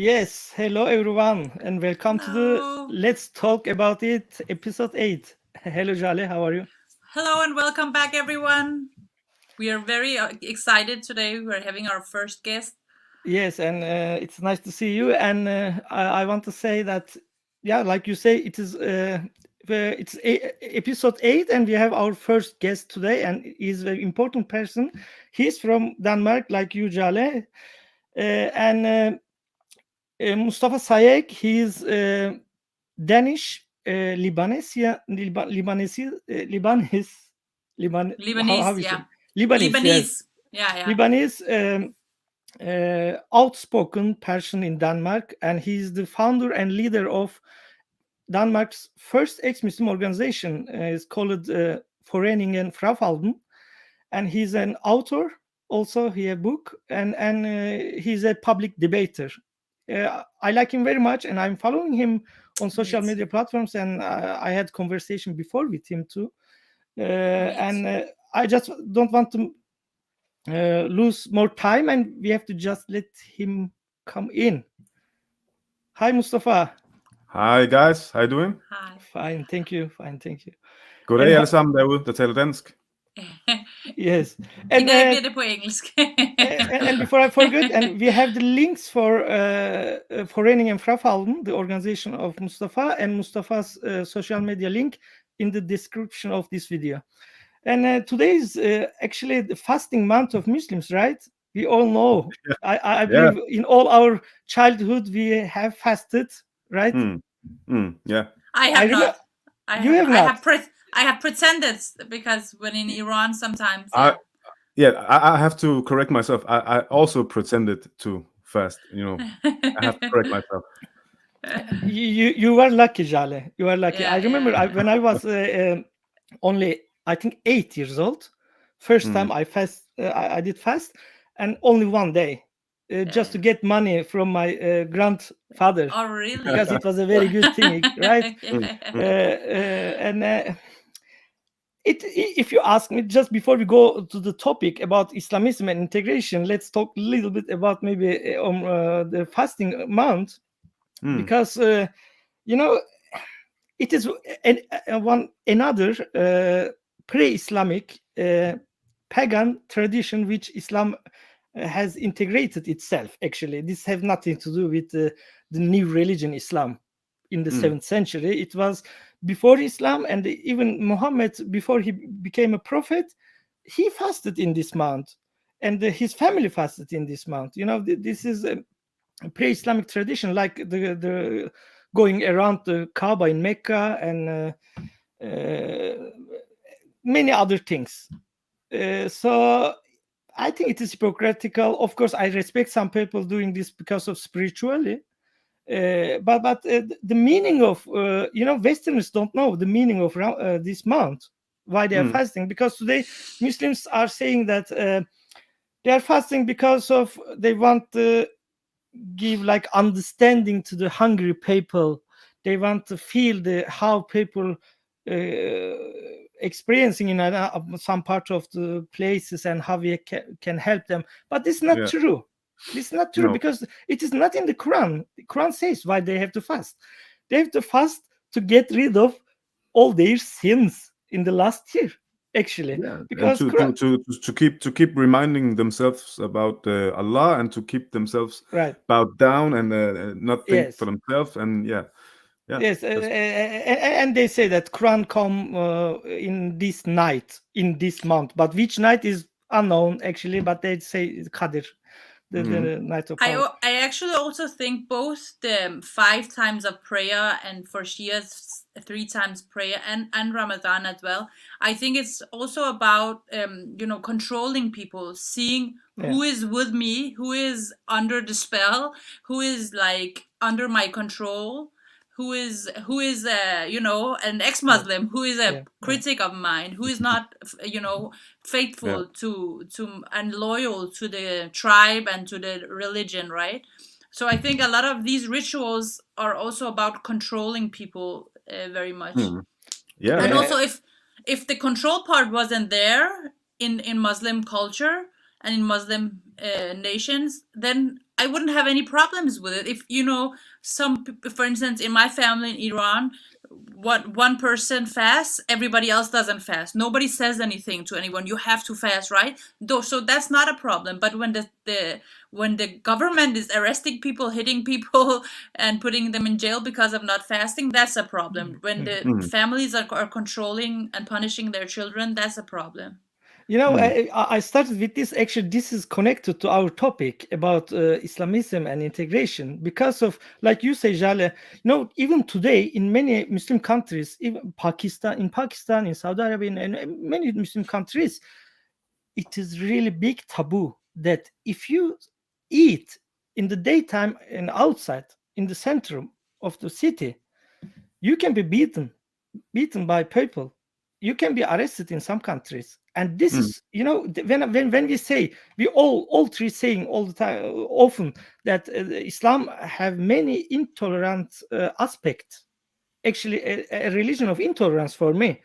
Yes, hello everyone, and welcome to the Let's Talk About It episode 8. Hello Jaleh, how are you? Hello and welcome back, everyone. We are very excited today. We're having our first guest. Yes, and it's nice to see you. And I want to say that, yeah, like you say, it's episode 8, and we have our first guest today, and he's a very important person. He's from Denmark, like you, Jaleh, and Mustafa Sayegh. He's Danish, Lebanese, how Lebanese, we say yeah. Lebanese, yes, Yeah. Lebanese, outspoken person in Denmark, and he's the founder and leader of Denmark's first ex-Muslim organization. It's called Foreningen Frafalden, and he's an author. Also, he a book, and he's a public debater. I like him very much, and I'm following him on social media platforms, and I had conversation before with him too. And I just don't want to lose more time, and we have to just let him come in. Hi, Mustafa. Hej guys, how you doing? Hi. Fine, thank you. Fine, thank you. Goddag alle sammen derude, der taler dansk. Yes. And, bliver det på engelsk. and before I forget, and we have the links for Foreningen Frafalden, the organization of Mustafa, and Mustafa's social media link in the description of this video. And today is actually the fasting month of Muslims, right? We all know. Yeah. I believe in all our childhood we have fasted, right? Yeah. I have not. I have pretended, because when in Iran sometimes. I have to correct myself. I also pretended to fast. I have to correct myself. You were lucky, Jaleh. You are lucky. I remember when I was only, I think, 8 years old. First time I did fast, and only one day, just to get money from my grandfather. Oh, really? Because it was a very good thing, right? If you ask me, just before we go to the topic about Islamism and integration, let's talk a little bit about maybe the fasting month, because it is another pre-Islamic pagan tradition which Islam has integrated itself. Actually, this has nothing to do with the new religion Islam in the 7th century. It was before Islam, and even Muhammad, before he became a prophet, he fasted in this month, and his family fasted in this month. This is a pre-Islamic tradition, like the going around the Kaaba in Mecca and many other things. So I think it is hypocritical. Of course, I respect some people doing this because of spirituality. But the meaning of Westerners don't know the meaning of this month, why they are fasting, because today Muslims are saying that they are fasting because of they want to give like understanding to the hungry people. They want to feel how people experiencing in some part of the places, and how we can help them. But this is not true. This is not true, because it is not in the Quran. The Quran says why they have to fast. They have to fast to get rid of all their sins in the last year, actually. Because to keep reminding themselves about Allah, and to keep themselves bowed down and not think for themselves. And yes, and they say that Quran come in this night, in this month, but which night is unknown actually. But they say Qadr. The night of I actually also think both the 5 times of prayer, and for Shias 3 times prayer, and Ramadan as well, I think it's also about controlling people, seeing who is with me, who is under the spell, who is like under my control, who is an ex-Muslim, who is a critic of mine, who is not faithful to and loyal to the tribe and to the religion, right? So I think a lot of these rituals are also about controlling people very much. And also, if the control part wasn't there in Muslim culture and in Muslim nations, then I wouldn't have any problems with it. If for instance, in my family in Iran, what one person fasts, everybody else doesn't fast. Nobody says anything to anyone. You have to fast, right? Though, so that's not a problem. But when the government is arresting people, hitting people, and putting them in jail because of not fasting, that's a problem. When the families are controlling and punishing their children, that's a problem. I started with this. Actually, this is connected to our topic about Islamism and integration because of, like you say, Jaleh, even today in many Muslim countries, even Pakistan, in Saudi Arabia, and many Muslim countries, it is really big taboo that if you eat in the daytime and outside in the center of the city, you can be beaten by people. You can be arrested in some countries, and this is when we say, we all three saying all the time, often, that Islam have many intolerant aspects. Actually, a religion of intolerance for me,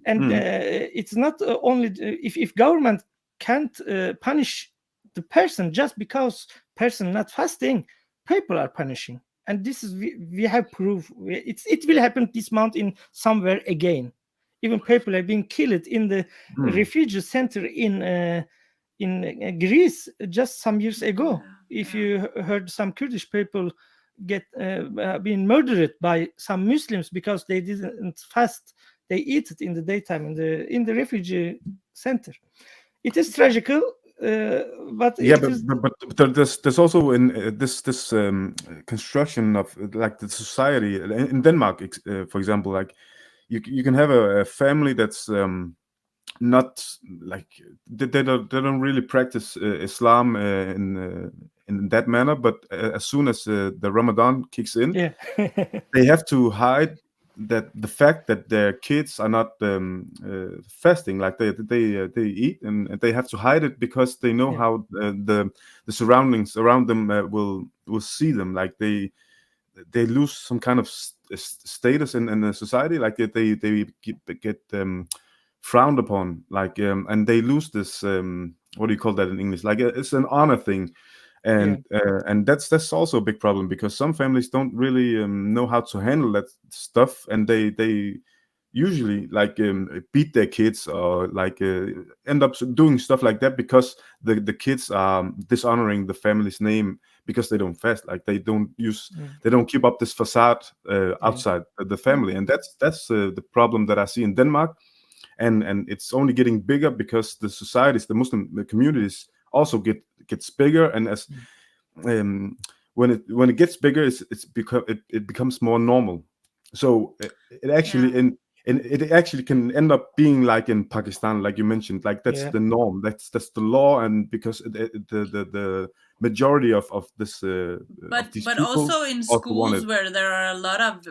and it's not only if government can't punish the person just because person not fasting, people are punishing, and this is we have proof. It will happen this month in somewhere again. Even people are being killed in the refugee center in Greece just some years ago. If you heard, some Kurdish people get being murdered by some Muslims because they didn't fast. They eat it in the daytime in the refugee center. It is tragical, but there's also in this construction of like the society in Denmark, for example, like you can have a family that's not like they don't really practice Islam in that manner, but as soon as the Ramadan kicks in, they have to hide that the fact that their kids are not fasting, like they eat, and they have to hide it because they know how the surroundings around them will see them, like they lose some kind of status in the society, like they get frowned upon, like and they lose this what do you call that in English, like it's an honor thing. And that's also a big problem, because some families don't really know how to handle that stuff, and they usually like beat their kids, or like end up doing stuff like that because the kids are dishonoring the family's name because they don't fast, like they don't keep up this facade outside the family. And that's the problem that I see in Denmark, and it's only getting bigger because the societies, the Muslim communities also gets bigger, and as when it gets bigger, it becomes more normal. So it actually and it actually can end up being like in Pakistan, like you mentioned, like that's the norm, that's the law, and because the majority of this but also in schools where there are a lot of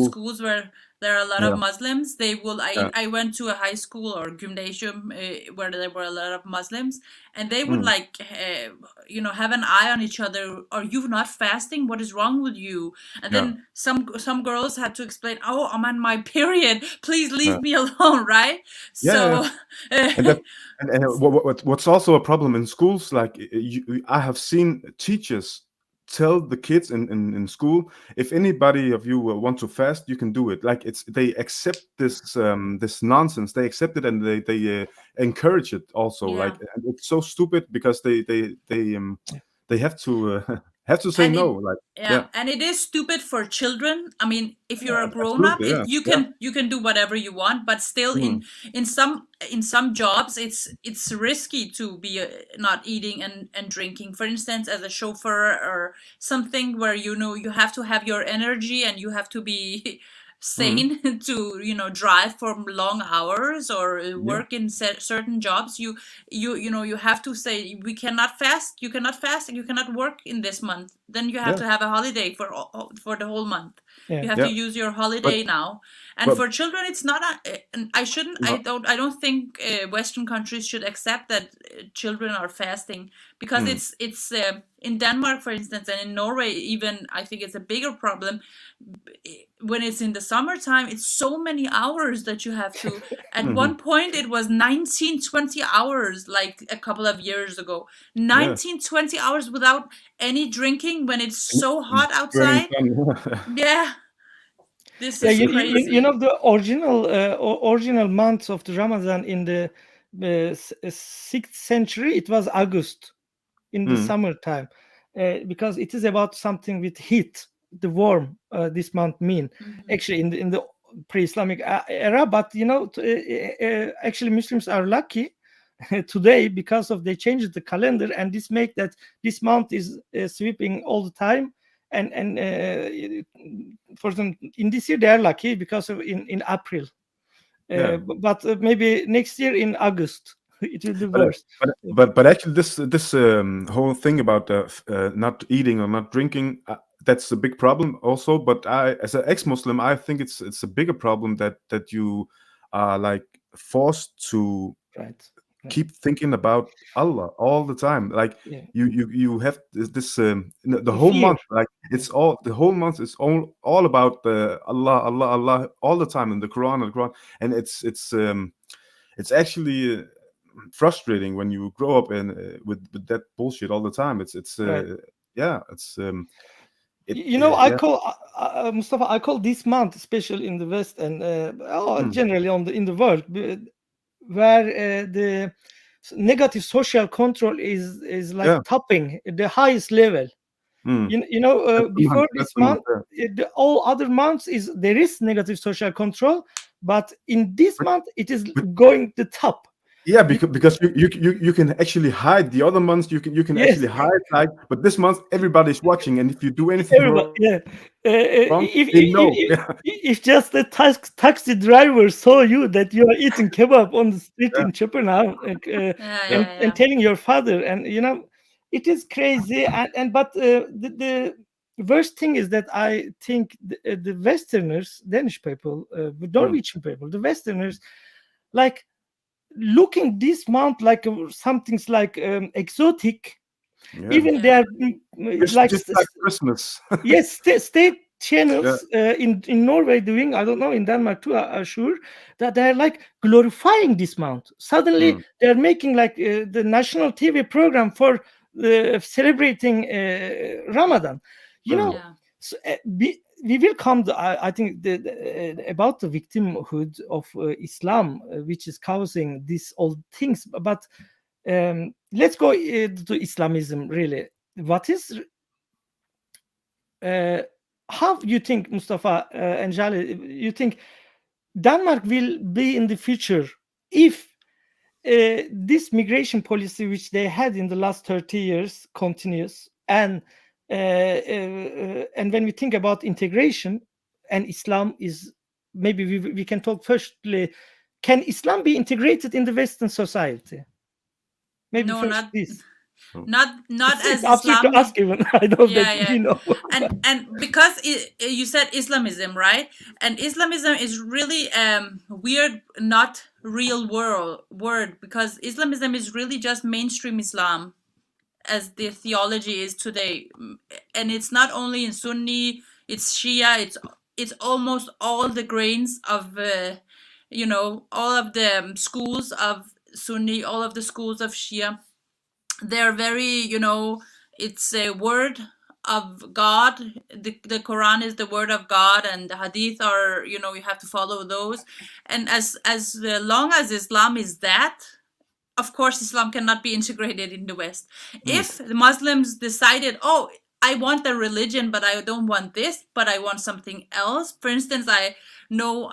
schools where there are a lot of Muslims, they will I went to a high school or gymnasium where there were a lot of Muslims, and they would like have an eye on each other. Are you not fasting? What is wrong with you? And then some girls had to explain, oh, I'm on my period, please leave me alone, right? And what's also a problem in schools, like I have seen teachers tell the kids in school, if anybody of you want to fast, you can do it. Like they accept this this nonsense, they accept it, and they encourage it also. Like, and it's so stupid because they have to say no. Like and it is stupid for children. I mean, if you're a grown up, you can do whatever you want, but still in some jobs it's risky to be not eating and drinking. For instance, as a chauffeur or something where you have to have your energy and you have to be sane to drive for long hours or work in certain jobs. You have to say, we cannot fast, you cannot fast, and you cannot work in this month then you have to have a holiday for the whole month. Yeah. You have to use your holiday now. And for children, it's not. And I shouldn't. No. I don't think Western countries should accept that children are fasting, because it's in Denmark, for instance, and in Norway even. I think it's a bigger problem when it's in the summertime. It's so many hours that you have to. At one point, it was 19-20 hours, like a couple of years ago. 19-20 hours without any drinking when it's so hot outside. Yeah. This is crazy. You know, the original month of the Ramadan in the 6th century, it was August, in the summertime, because it is about something with heat, the warm. This month mean actually in the pre-Islamic era, but you know, actually Muslims are lucky today because of they changed the calendar, and this make that this month is sweeping all the time. And for them in this year they are lucky because of in April, but maybe next year in August it will be worse. But actually this whole thing about not eating or not drinking, that's a big problem also. But I, as an ex-Muslim, I think it's a bigger problem that you are like forced to keep thinking about Allah all the time. Like you have this the whole month, like it's all the whole month is all about Allah all the time in the Quran, and it's actually frustrating when you grow up in with that bullshit all the time. I call Mustafa, I call this month, especially in the West and generally in the world, where the negative social control is like topping the highest level. Before this month, all other months there is negative social control, but in this month it is going the top. Yeah, because you can actually hide the other months. You can actually hide, like, but this month everybody's watching, and if you do anything wrong, if just the taxi driver saw you that you are eating kebab on the street in Copenhagen, and telling your father, and you know, it is crazy. But the worst thing is that I think the Westerners, Danish people, Norwegian people, the Westerners, like, looking this month like something's like exotic, even they are like just like Christmas. Yes, state channels in Norway doing, I don't know, in Denmark too, I'm sure that they're like glorifying this month. Suddenly they're making like the national TV program for celebrating Ramadan, you know. So, we will come to, I think about the victimhood of Islam, which is causing these old things. But let's go to Islamism. Really, what is? How you think, Mustafa and Jaleh? You think Denmark will be in the future if this migration policy, which they had in the last 30 years, continues, and when we think about integration and Islam is, maybe we can talk firstly, can Islam be integrated in the Western society? Maybe no, first this. Not as Islam. To ask even. I know that you know. and because you said Islamism, right? And Islamism is really weird, not real word, because Islamism is really just mainstream Islam, as the theology is today, and it's not only in Sunni, it's Shia, it's almost all the grains of all of the schools of Sunni, all of the schools of Shia. They're very, it's a word of God. The Quran is the word of God, and the Hadith are, you have to follow those. And as long as Islam is that, of course, Islam cannot be integrated in the West. If the Muslims decided, oh, I want the religion, but I don't want this, but I want something else. For instance, I know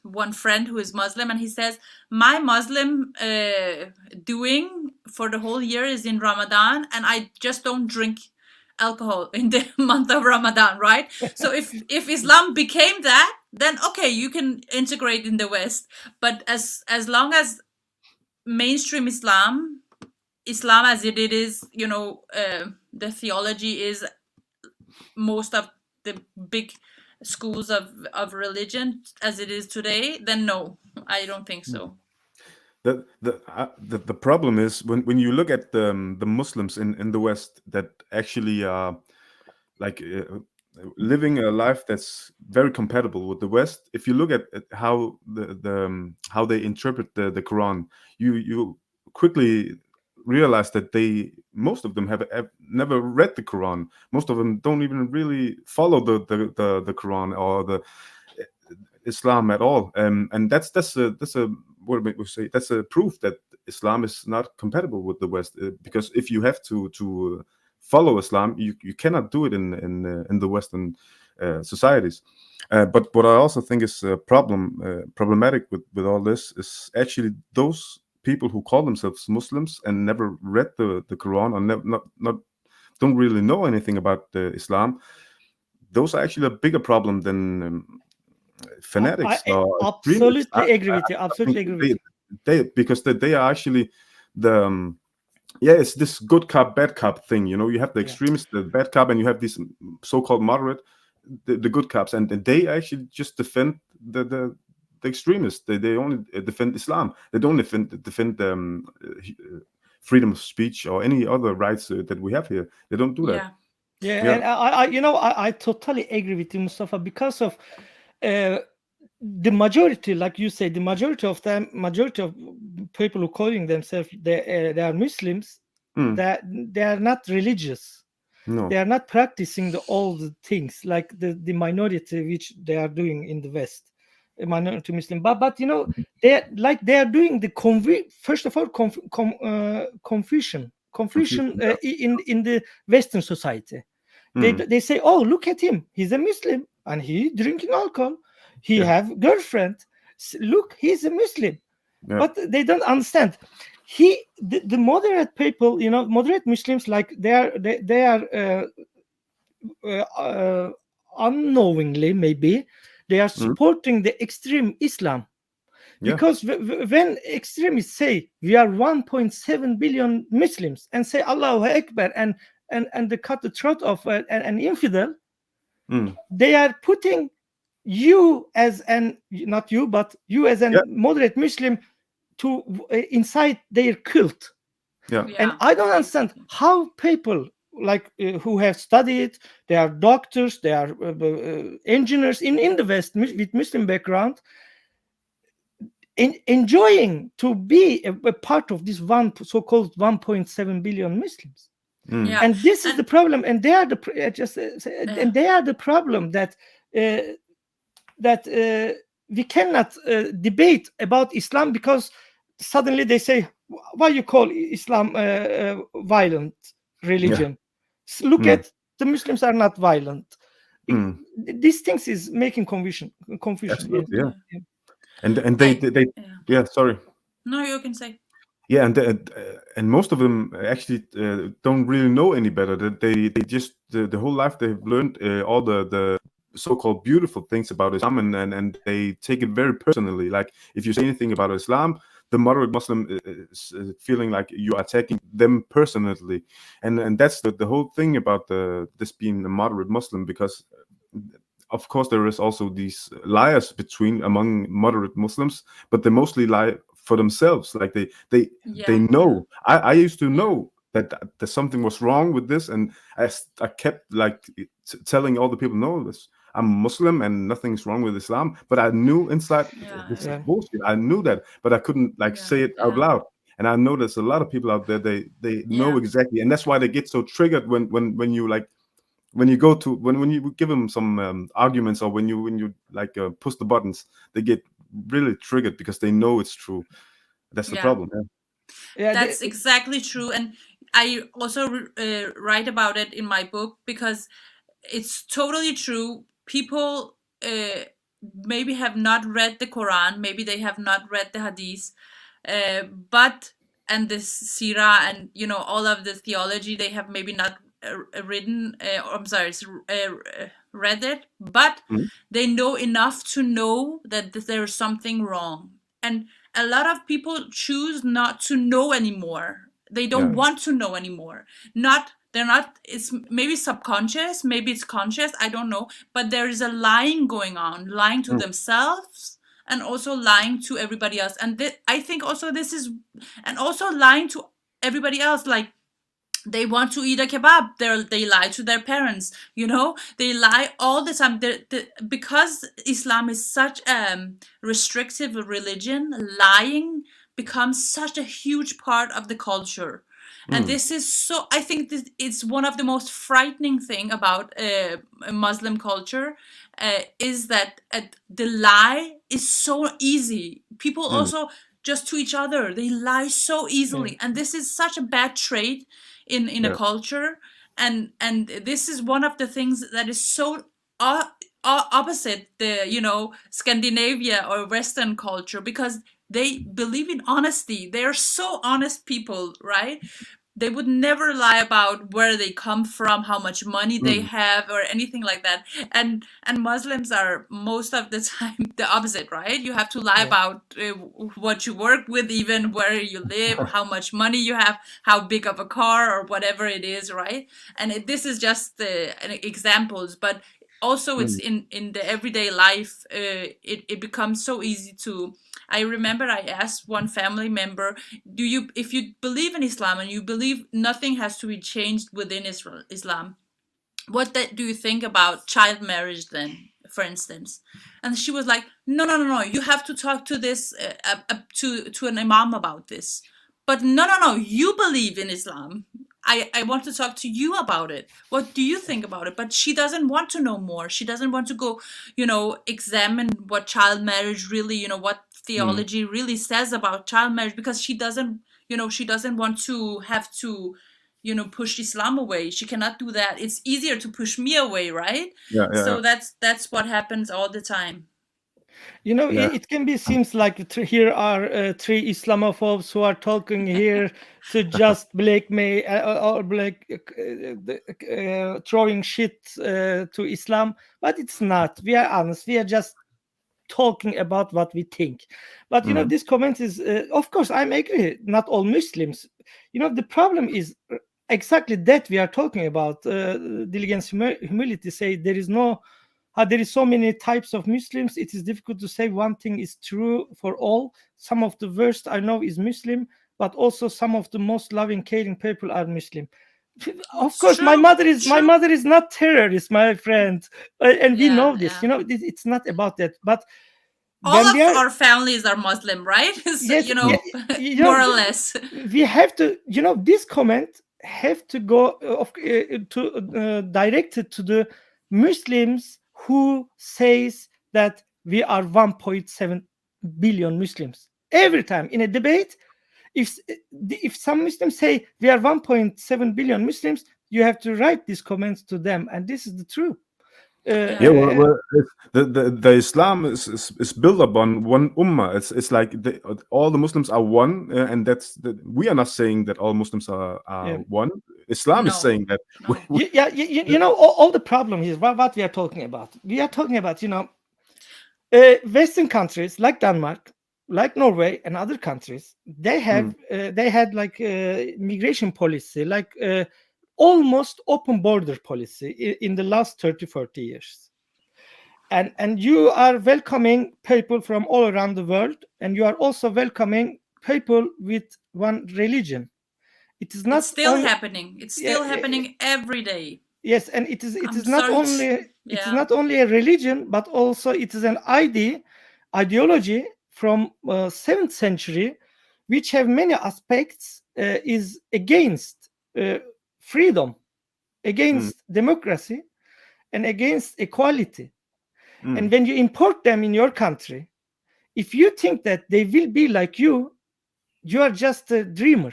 one friend who is Muslim, and he says, my Muslim doing for the whole year is in Ramadan, and I just don't drink alcohol in the month of Ramadan, right? So if Islam became that, then okay, you can integrate in the West. But as long as mainstream Islam Islam as it is, the theology is most of the big schools of religion as it is today, then no, I don't think so. The problem is when you look at the Muslims in the West that actually are like living a life that's very compatible with the West. If you look at how how they interpret the Quran, you quickly realize that most of them have never read the Quran. Most of them don't even really follow the Quran or the Islam at all. And that's a what we say, that's a proof that Islam is not compatible with the West, because if you have to follow Islam, you cannot do it in the Western societies. But what I also think is problematic with all this is actually those people who call themselves Muslims and never read the Quran or not don't really know anything about Islam. Those are actually a bigger problem than fanatics or extremists. absolutely agree with you. I Absolutely think agree with you. because they are actually the yeah, it's this good cop bad cop thing. You have the extremists, the bad cop, and you have these so-called moderate, the good cops, and they actually just defend the extremists. They only defend Islam. They don't defend freedom of speech or any other rights that we have here. They don't do that. Yeah, and I totally agree with you, Mustafa, because of the majority, like you say, the majority of people who calling themselves they are Muslims, that they are not religious. No. They are not practicing all the things like the minority which they are doing in the West, a minority Muslim. But they are doing the first of all confusion in the Western society. They say, oh, look at him, he's a Muslim and he drinking alcohol, he have girlfriend, look, he's a Muslim. But they don't understand. The moderate people, moderate Muslims, like they are unknowingly, maybe they are supporting the extreme Islam. Because when extremists say we are 1.7 billion Muslims and say Allahu Akbar and they cut the throat of an infidel, they are putting you as not you, but you as a moderate Muslim to inside their cult. And I don't understand how people like who have studied, they are doctors, they are engineers in the West with Muslim background, enjoying to be a part of this so-called 1.7 billion Muslims. And this is the problem, and they are and they are the problem that we cannot debate about Islam, because suddenly they say, why you call Islam violent religion? Look at the Muslims are not violent. These things is making confusion. Absolutely, yeah. And they sorry. No, you can say. Yeah, and most of them actually don't really know any better. They just the whole life they've learned all the so-called beautiful things about Islam, and they take it very personally. Like if you say anything about Islam, the moderate Muslim is feeling like you are attacking them personally, and that's the whole thing about this being a moderate Muslim, because of course there is also these liars among moderate Muslims, but they mostly lie for themselves. Like they know. I used to know that something was wrong with this, and I kept like telling all the people, no, I'm Muslim and nothing's wrong with Islam. But I knew inside this is bullshit. I knew that, but I couldn't say it out loud. And I know there's a lot of people out there, they know exactly, and that's why they get so triggered when you like. When you go to when you give them some arguments, or when you like push the buttons, they get really triggered because they know it's true. That's the problem. That's exactly true, and I also write about it in my book, because it's totally true. People maybe have not read the Quran, maybe they have not read the Hadith, but and the Sirah and all of the theology, they have maybe not read it, but they know enough to know that there's something wrong. And a lot of people choose not to know anymore. They don't want to know anymore. They're not, it's maybe subconscious, maybe it's conscious, I don't know, but there is a lying going on, lying to themselves and also lying to everybody else. And I think also this is, and also lying to everybody else, like they want to eat a kebab, they lie to their parents, they lie all the time. Because Islam is such a restrictive religion, lying becomes such a huge part of the culture. And this is so, I think this it's one of the most frightening thing about Muslim culture, is that the lie is so easy. People also, just to each other, they lie so easily. And this is such a bad trait in a culture. And this is one of the things that is so opposite the Scandinavia or Western culture, because they believe in honesty. They are so honest people, right? They would never lie about where they come from, how much money they have, or anything like that. And Muslims are most of the time the opposite, right? You have to lie about what you work with, even where you live, how much money you have, how big of a car, or whatever it is, right? And this is just examples, but also it's in the everyday life. It becomes so easy to. I remember I asked one family member, if you believe in Islam and you believe nothing has to be changed within Islam, what do you think about child marriage then, for instance? And she was like, no, you have to talk to this to an imam about this. But no, you believe in Islam. I want to talk to you about it. What do you think about it? But she doesn't want to know more. She doesn't want to go, examine what child marriage really, what theology really says about child marriage, because she doesn't want to have to, push Islam away. She cannot do that. It's easier to push me away, right? So that's what happens all the time. It can be seems like here are three Islamophobes who are talking here to just blackmail or throwing shit to Islam, but it's not. We are honest. We are just talking about what we think. But this comment is, of course, I'm agree. Not all Muslims. The problem is exactly that we are talking about. Diligence, humility say there is so many types of Muslims. It is difficult to say one thing is true for all. Some of the worst I know is Muslim, but also some of the most loving, caring people are Muslim. Of course, my mother is not terrorist, my friend, and we know this. It's not about that. But all of our families are Muslim, right? So, more or less. We have to, this comment have to go directed to the Muslims who says that we are 1.7 billion Muslims. Every time in a debate, if some Muslims say we are 1.7 billion Muslims, you have to write these comments to them, and this is the truth. Well, the Islam is built upon one ummah. It's like all the Muslims are one, and we are not saying that all Muslims are one. Islam is saying that. No. All the problem is what we are talking about. We are talking about Western countries like Denmark, like Norway, and other countries. They have they had like migration policy, like almost open border policy in the last 30-40 years. And you are welcoming people from all around the world, and you are also welcoming people with one religion. It is not it's still happening. It's still happening every day. Yes, and it is not only a religion, but also it is an ideology from 7th century, which have many aspects, is against freedom, against democracy, and against equality. And when you import them in your country, if you think that they will be like you are just a dreamer.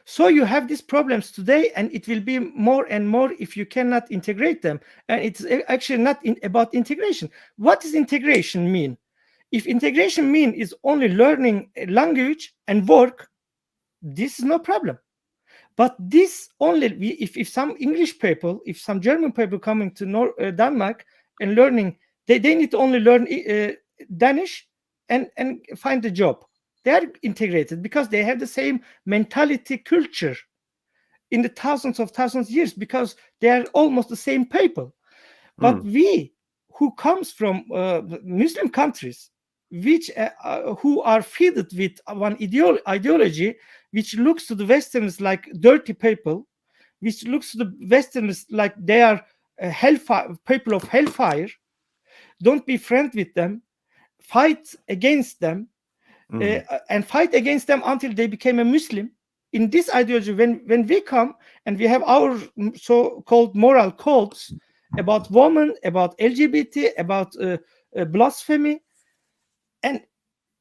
So you have these problems today, and it will be more and more if you cannot integrate them. And it's actually not about integration. What does integration mean? If integration mean is only learning a language and work, this is no problem. But this only if some English people, if some German people coming to Denmark and learning, they need to only learn Danish and find a job. they are integrated because they have the same mentality, culture in the thousands of years, because they are almost the same people. But we who comes from Muslim countries, which who are fed with one ideology, which looks to the Westerners like dirty people, which looks to the Westerners like they are hellfire, people of hellfire. Don't be friends with them. Fight against them, and fight against them until they became a Muslim. In this ideology, when we come and we have our so-called moral codes about women, about LGBT, about blasphemy, and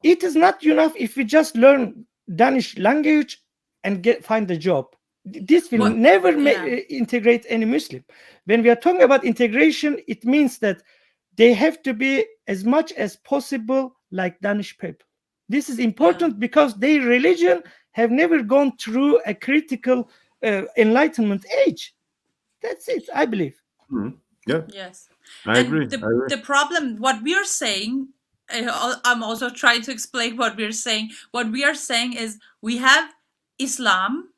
it is not enough if we just learn Danish language and find a job. This will never integrate any Muslim. When we are talking about integration, it means that they have to be as much as possible like Danish people. This is important because their religion have never gone through a critical enlightenment age. That's it, I believe. Yeah. Yes. I agree. The problem, what we are saying, I'm also trying to explain what we're saying. What we are saying is we have Islam,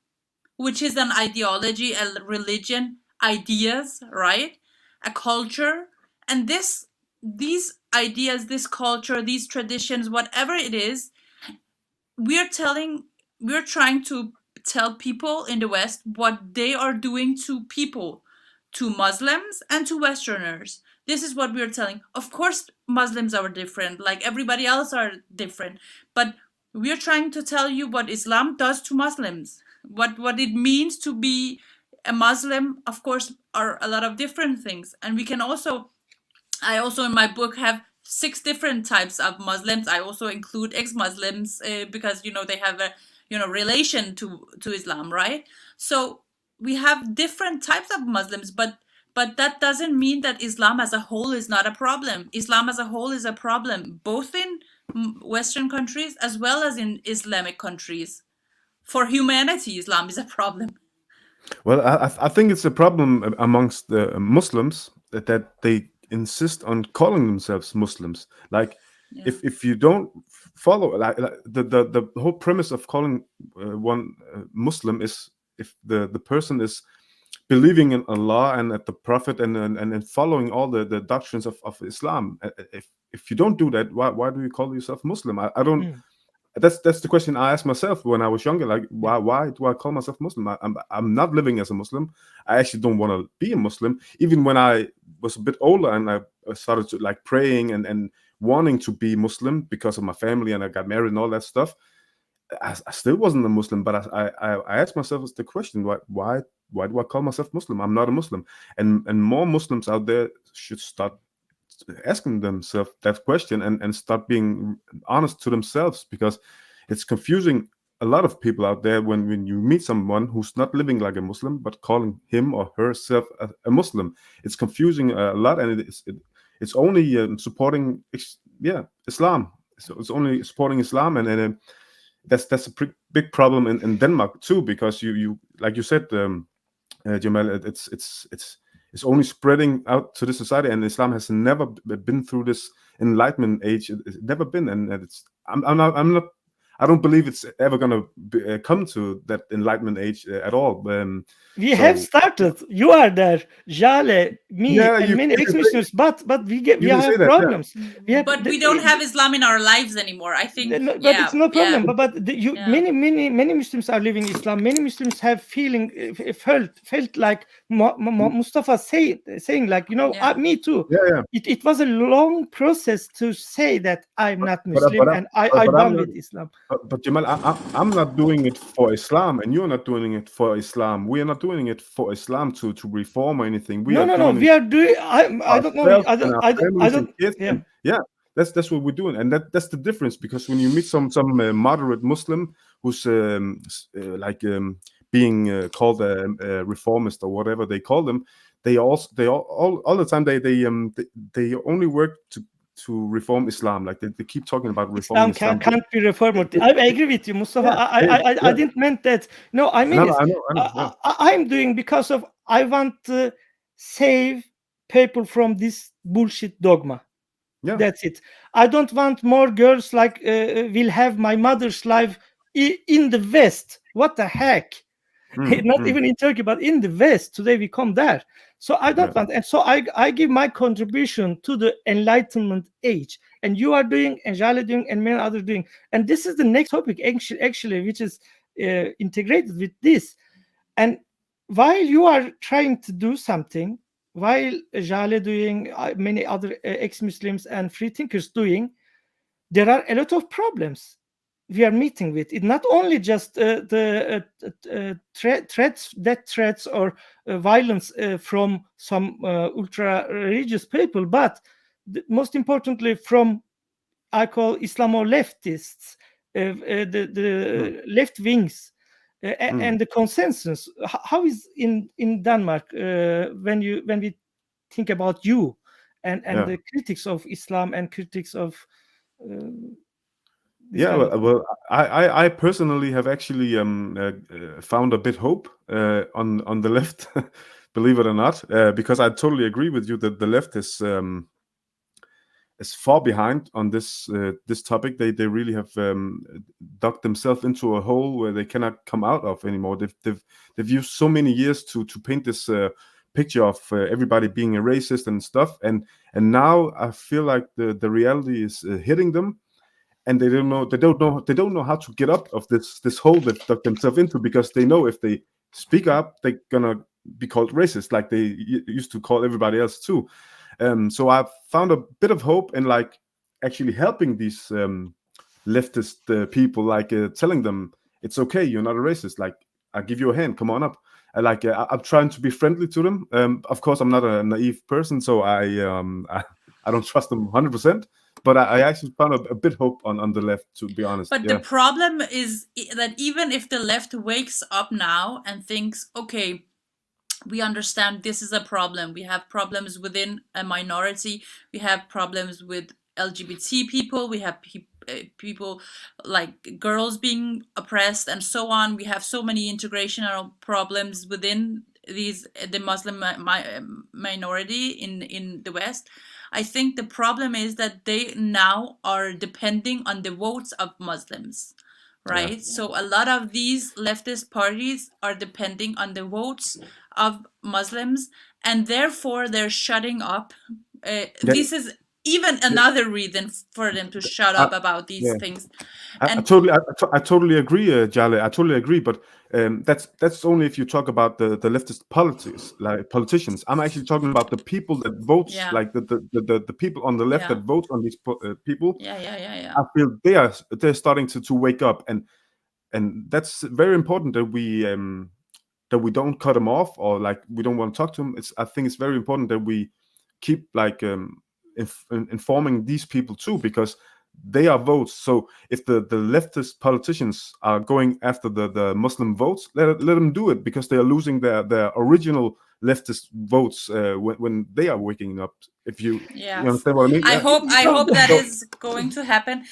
which is an ideology, a religion, ideas, right? A culture. And these ideas, this culture, these traditions, whatever it is, we're trying to tell people in the West what they are doing to people, to Muslims and to Westerners. This is what we're telling. Of course, Muslims are different, like everybody else are different. But we're trying to tell you what Islam does to Muslims, what it means to be a Muslim. Of course, are a lot of different things. And we can also, I also in my book have 6 different types of Muslims. I also include ex-Muslims because they have a relation to Islam, right? So we have different types of Muslims, but that doesn't mean that Islam as a whole is not a problem. Islam as a whole is a problem, both in Western countries as well as in Islamic countries. For humanity, Islam is a problem. Well, I think it's a problem amongst the Muslims that they insist on calling themselves Muslims. Like, if you don't follow, like the whole premise of calling one Muslim is if the person is believing in Allah and at the Prophet and following all the doctrines of Islam. If you don't do that, why do you call yourself Muslim? I don't. That's the question I asked myself when I was younger. Like, why do I call myself Muslim? I'm not living as a Muslim. I actually don't want to be a Muslim. Even when I was a bit older and I started to like praying and wanting to be Muslim because of my family and I got married and all that stuff, I still wasn't a Muslim. But I asked myself the question: why do I call myself Muslim? I'm not a Muslim. And more Muslims out there should start asking themselves that question and start being honest to themselves, because it's confusing a lot of people out there when you meet someone who's not living like a Muslim but calling him or herself a Muslim. It's confusing a lot, and it's only supporting Islam. So it's only supporting Islam, and that's a big problem in Denmark too, because you like you said, Cemal, it's only spreading out to the society, and Islam has never been through this enlightenment age. It's never been, and I'm not. I don't believe it's ever gonna come to that enlightenment age at all. We have started. You are there, Jaleh, me, and many ex-Muslims, but we have problems. But we don't have Islam in our lives anymore. I think, but it's no problem. But many Muslims are living Islam. Many Muslims have felt like Mustafa saying like, me too. It was a long process to say that I'm not Muslim and I'm done with Islam. But Cemal, I'm not doing it for Islam, and you're not doing it for Islam. We are not doing it for Islam to reform or anything. We are we are doing. I don't know. I don't. Yeah. That's what we're doing, and that's the difference. Because when you meet some moderate Muslim who's being called a reformist or whatever they call them, they all the time they only work to reform Islam. Like they keep talking about reforming Islam. Can't be reformed. I agree with you, Mustafa. I didn't mean that. No, I mean I'm doing because of I want to save people from this bullshit dogma. Yeah. That's it. I don't want more girls like will have my mother's life in the West. What the heck? Not even in Turkey, but in the West. Today we come there. So I don't want, and so I give my contribution to the Enlightenment age. And you are doing, and Jaleh doing, and many others doing. And this is the next topic, actually, which is integrated with this. And while you are trying to do something, while Jaleh doing, many other ex-Muslims and free thinkers doing, there are a lot of problems we are meeting with. It not only just the threats, death threats, or violence from some ultra religious people, but most importantly from, I call Islamo leftists, the left wings, and the consensus. How is in Denmark when we think about you and the critics of Islam and critics of this Yeah, kind of well, I personally have actually found a bit hope on the left, believe it or not, because I totally agree with you that the left is far behind on this topic. They really have dug themselves into a hole where they cannot come out of anymore. They've used so many years to paint this picture of everybody being a racist and stuff, and now I feel like the reality is hitting them, and they don't know how to get up of this hole they've dug themselves into, because they know if they speak up, they're gonna be called racist, like they used to call everybody else too. So I've found a bit of hope in like actually helping these leftist people, like telling them it's okay, you're not a racist. Like, I give you a hand, come on up. I'm trying to be friendly to them. Of course, I'm not a naive person, so I don't trust them 100%. But I actually found a bit hope on the left, to be honest. But the problem is that even if the left wakes up now and thinks, okay, we understand this is a problem. We have problems within a minority. We have problems with LGBT people. We have people like girls being oppressed and so on. We have so many integrational problems within the Muslim minority in the West. I think the problem is that they now are depending on the votes of Muslims, right? Yeah. So a lot of these leftist parties are depending on the votes of Muslims, and therefore they're shutting up. This is even another reason for them to shut up about these things. I totally agree, Jaleh. I totally agree, but that's only if you talk about the leftist politics, like politicians. I'm actually talking about the people that vote, like the people on the left that vote on these people. I feel they're starting to wake up, and that's very important that we don't cut them off, or like we don't want to talk to them. I think it's very important that we keep like informing these people too, because they are votes. So if the leftist politicians are going after the Muslim votes, let them do it, because they are losing their original leftist votes when they are waking up. If you understand what I mean? I hope that is going to happen.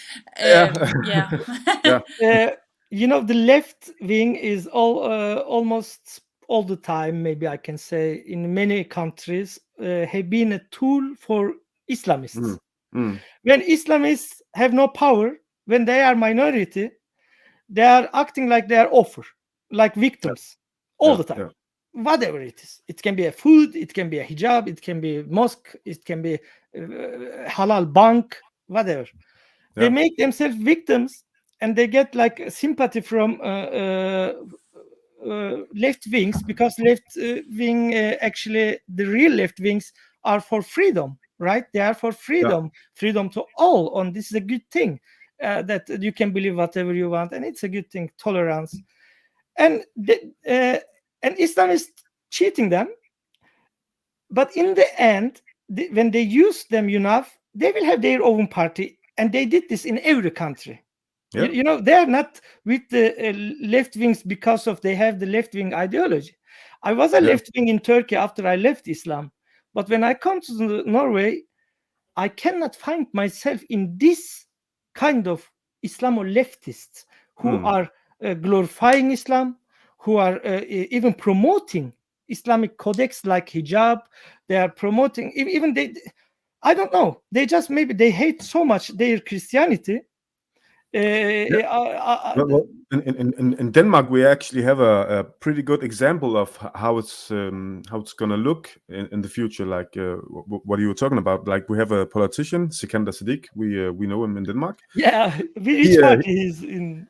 The left wing is almost all the time, maybe I can say, in many countries have been a tool for Islamists. When Islamists have no power, when they are minority, they are acting like they are offer, like victims all the time. Whatever it is, it can be a food, it can be a hijab, it can be mosque, it can be halal bank, whatever. They make themselves victims, and they get like sympathy from left wings, because left wing actually the real left wings are for freedom, right? They are for freedom, freedom to all. And this is a good thing, that you can believe whatever you want, and it's a good thing, tolerance. And Islam is cheating them, but in the end, when they use them enough, they will have their own party, and they did this in every country. They are not with the left wings because of they have the left wing ideology. I was a left wing in Turkey after I left Islam, but when I come to Norway, I cannot find myself in this kind of Islamo leftists who are glorifying Islam, who are even promoting Islamic codex like hijab. They are promoting, even I don't know. They just maybe they hate so much their Christianity. Well, in Denmark, we actually have a pretty good example of how it's going to look in the future. Like what you were talking about. Like we have a politician, Sikander Siddiq. We know him in Denmark. Yeah, which party he's in?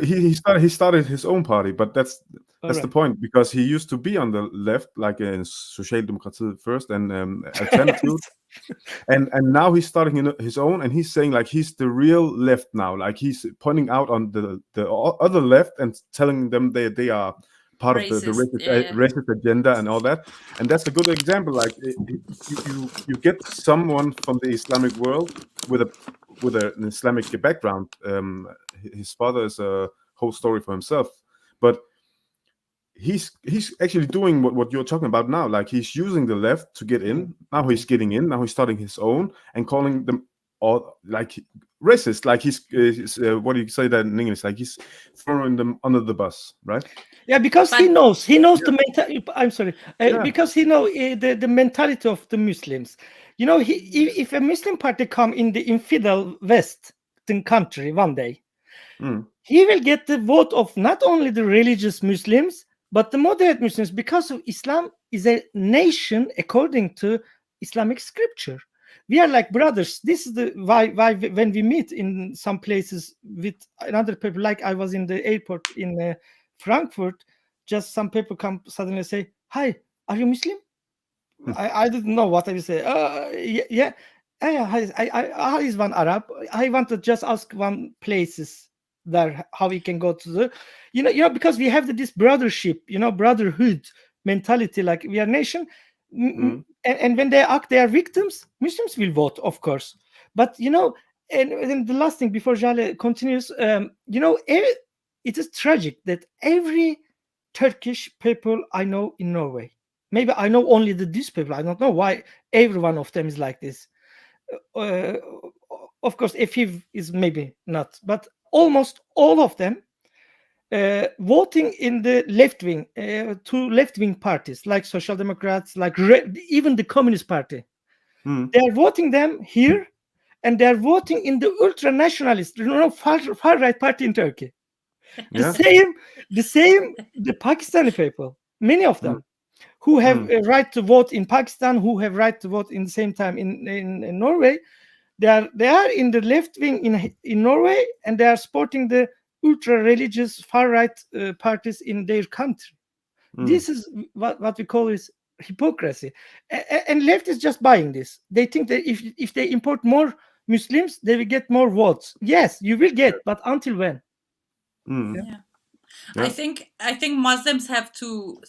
He started his own party, but that's Alright. the point, because he used to be on the left, like in Socialdemokratiet first, and Alternative. And now he's starting his own, and he's saying like he's the real left now. Like he's pointing out on the other left and telling them they are part of the racist agenda and all that. And that's a good example. Like you get someone from the Islamic world with an Islamic background. His father is a whole story for himself, but he's actually doing what you're talking about now. Like he's using the left to get in. Now he's getting in. Now he's starting his own and calling them all like racist. Like he's what do you say that in English? Like he's throwing them under the bus, right? Yeah, because he knows the mentality. I'm sorry, because he knows the mentality of the Muslims. You know, if a Muslim party come in the infidel Western country one day, he will get the vote of not only the religious Muslims but the moderate Muslims, because of Islam is a nation according to Islamic scripture. We are like brothers. This is the why when we meet in some places with another people, like I was in the airport in Frankfurt, just some people come suddenly say, "Hi, are you Muslim?" I didn't know what I would say. Yeah. I is one Arab. I want to just ask one places there how we can go to the, you know, because we have this brothership, brotherhood mentality, like we are nation. And when they act, they are victims. Muslims will vote, of course, but and the last thing before Jaleh continues, it is tragic that every Turkish people I know in Norway, maybe I know only these people, I don't know why every one of them is like this. Of course, Efiv is maybe not, but almost all of them voting in the left wing, two left wing parties like Social Democrats, like even the Communist Party. They are voting them here, and they are voting in the ultra nationalist, far right party in Turkey. The same, the Pakistani people, many of them, who have a right to vote in Pakistan, who have right to vote in the same time in Norway. They are in the left wing in Norway, and they are supporting the ultra religious far right parties in their country. This is what we call is hypocrisy, and left is just buying this. They think that if they import more Muslims, they will get more votes. Yes, you will get, but until when? I think Muslims have to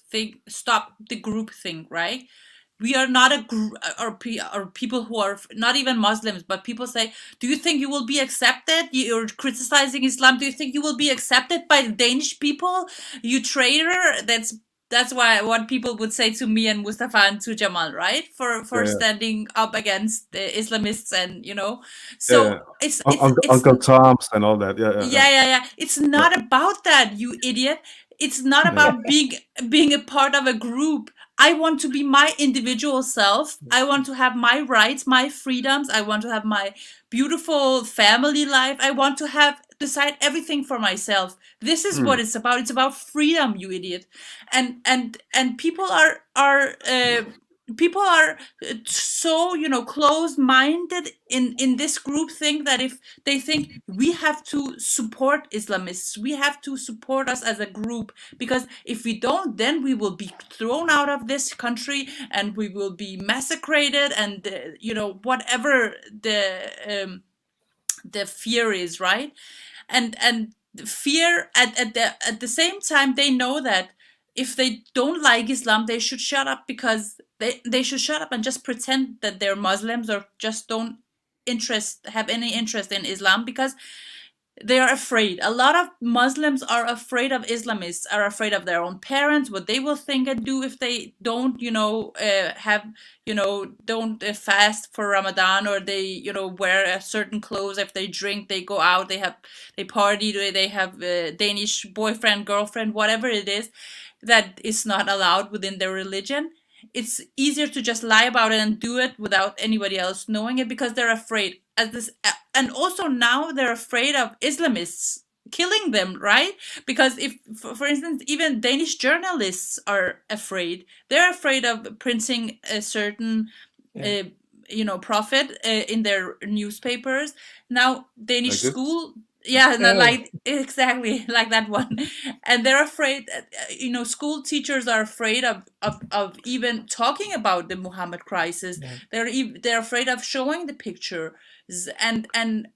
stop the group thing, right? We are not a group, or people who are not even Muslims, but people say, do you think you will be accepted? You're criticizing Islam. Do you think you will be accepted by the Danish people? You traitor. That's what people would say to me and Mustafa and to Cemal, right? For standing up against the Islamists, and so it's Uncle Tom's and all that. Yeah. It's not about that, you idiot. It's not about being a part of a group. I want to be my individual self. I want to have my rights, my freedoms. I want to have my beautiful family life. I want to decide everything for myself. This is what it's about. It's about freedom, you idiot. And people are so closed-minded in this group thing, that if they think we have to support Islamists, we have to support us as a group, because if we don't, then we will be thrown out of this country and we will be massacred, and whatever the fear is, right? And fear at the same time, they know that if they don't like Islam, they should shut up, because they should shut up and just pretend that they're Muslims, or just don't have any interest in Islam, because they are afraid. A lot of Muslims are afraid of Islamists, are afraid of their own parents, what they will think and do if they don't, don't fast for Ramadan, or they, wear a certain clothes. If they drink, they go out, they party, they have a Danish boyfriend, girlfriend, whatever it is that is not allowed within their religion. it's easier to just lie about it and do it without anybody else knowing it, because they're afraid. And also now they're afraid of Islamists killing them, right? Because if, for instance, even Danish journalists are afraid. They're afraid of printing a certain prophet in their newspapers. Now Danish Like this? school, like exactly like that one. And they're afraid, school teachers are afraid of even talking about the Muhammad crisis. They're afraid of showing the picture. And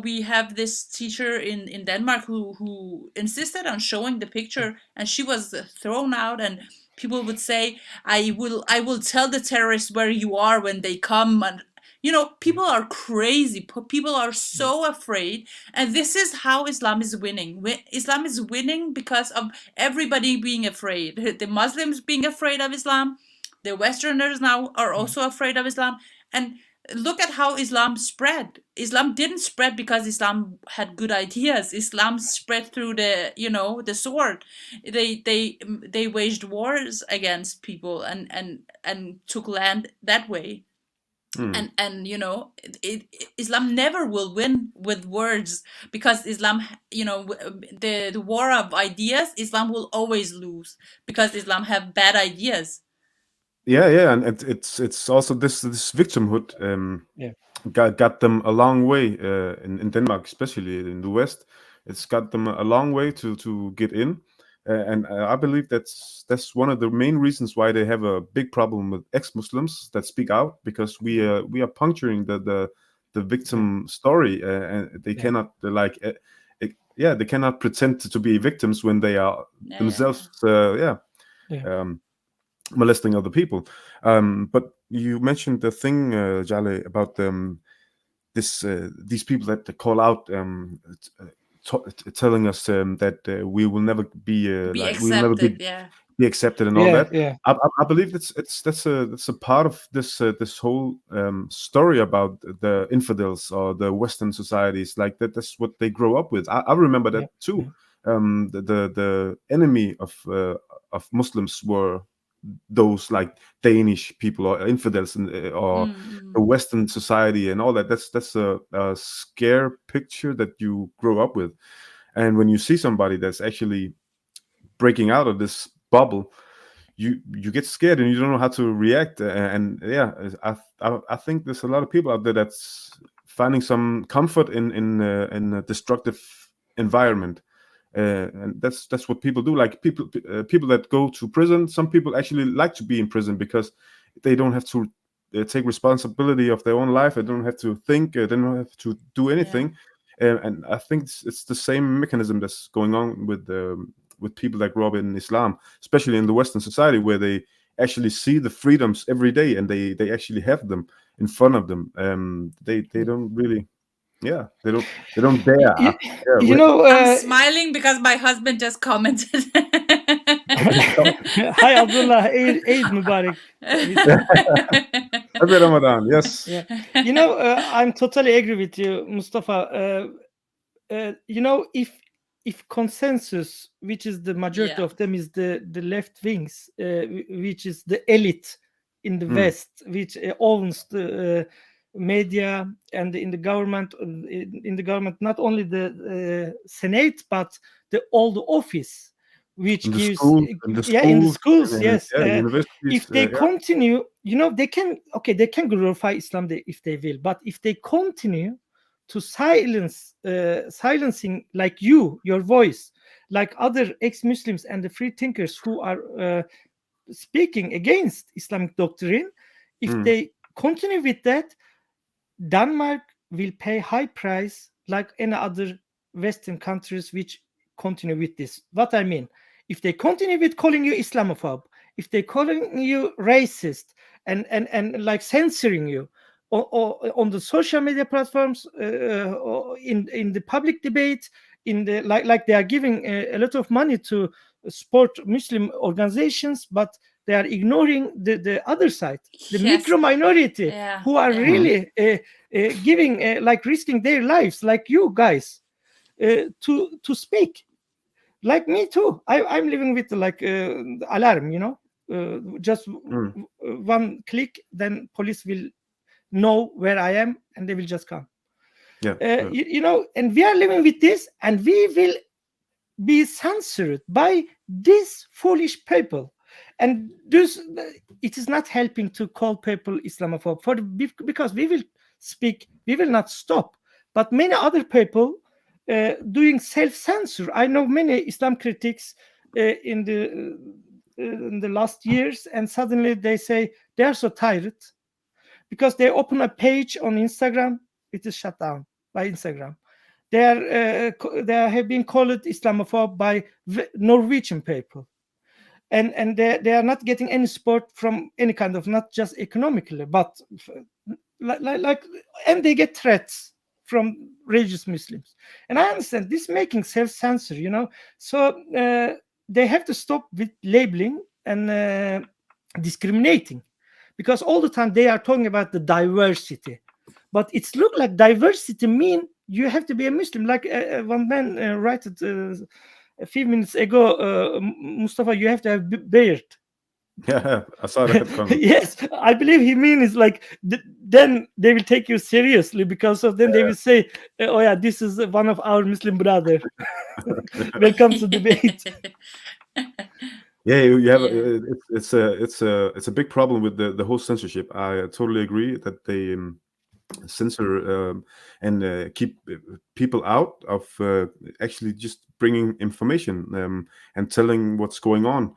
we have this teacher in Denmark who insisted on showing the picture, and she was thrown out. And people would say, I will tell the terrorists where you are when they come. And people are crazy. People are so afraid. And this is how Islam is winning. Islam is winning because of everybody being afraid. The Muslims being afraid of Islam. The Westerners now are also afraid of Islam. And look at how Islam spread. Islam didn't spread because Islam had good ideas. Islam spread through the sword. They waged wars against people and took land that way. And Islam never will win with words, because Islam, the war of ideas, Islam will always lose because Islam have bad ideas. Yeah, and it's also this victimhood got them a long way in Denmark, especially in the West. It's got them a long way to get in, and I believe that's one of the main reasons why they have a big problem with ex-Muslims that speak out, because we are puncturing the victim story, and they cannot they cannot pretend to be victims when they are themselves molesting other people. But you mentioned the thing, Jaleh, about these people that call out, telling us that we will never be accepted, we will never be accepted and all that. I believe that's a part of this whole story about the infidels or the Western societies. Like that's what they grow up with. I remember that too. The enemy of Muslims were those like Danish people or infidels or the Western society and all that. That's a scare picture that you grow up with. And when you see somebody that's actually breaking out of this bubble, you get scared and you don't know how to react. And I think there's a lot of people out there that's finding some comfort in a destructive environment. And that's what people do. Like people that go to prison, some people actually like to be in prison because they don't have to take responsibility of their own life. They don't have to think. They don't have to do anything. And I think it's the same mechanism that's going on with people that grow up in Islam, especially in the Western society, where they actually see the freedoms every day and they actually have them in front of them. They don't really. Yeah, they don't dare. I'm smiling because my husband just commented. Hi Abdullah, Eid Mubarak. Happy Ramadan, yes. I'm totally agree with you, Mustafa. If consensus, which is the majority of them, is the left wings, which is the elite in the West, which owns the media and in the government, not only the Senate but all the office, which in gives in the schools, yes. Universities, If they continue, they can glorify Islam if they will, but if they continue to silencing like your voice, like other ex-Muslims and the free thinkers who are speaking against Islamic doctrine, if they continue with that, Denmark will pay high price like any other Western countries which continue with this. What I mean, if they continue with calling you Islamophobe, if they calling you racist and like censoring you or on the social media platforms, or in the public debate, in the like they are giving a lot of money to support Muslim organizations, but they are ignoring the other side, the micro minority who are really giving like risking their lives, like you guys, to speak. Like me too. I'm living with like alarm, Just one click, then police will know where I am, and they will just come. And we are living with this, and we will be censored by these foolish people. And this, it is not helping to call people Islamophobe, because we will speak, we will not stop. But many other people doing self-censor. I know many Islam critics in the last years, and suddenly they say they are so tired because they open a page on Instagram, it is shut down by Instagram. They have been called Islamophobe by Norwegian people, and they are not getting any support from any kind of, not just economically, but like and they get threats from religious Muslims. And I understand this making self-censor, so they have to stop with labeling and discriminating, because all the time they are talking about the diversity, but it's look like diversity mean you have to be a Muslim. Like one man wrote it a few minutes ago, Mustafa, you have to have beard. Yeah, I saw that comment. Yes, I believe he means like then they will take you seriously, because of then they will say, oh yeah, this is one of our Muslim brother. Welcome to debate. Yeah, you have it's a big problem with the whole censorship. I totally agree that they censor and keep people out of actually just bringing information and telling what's going on.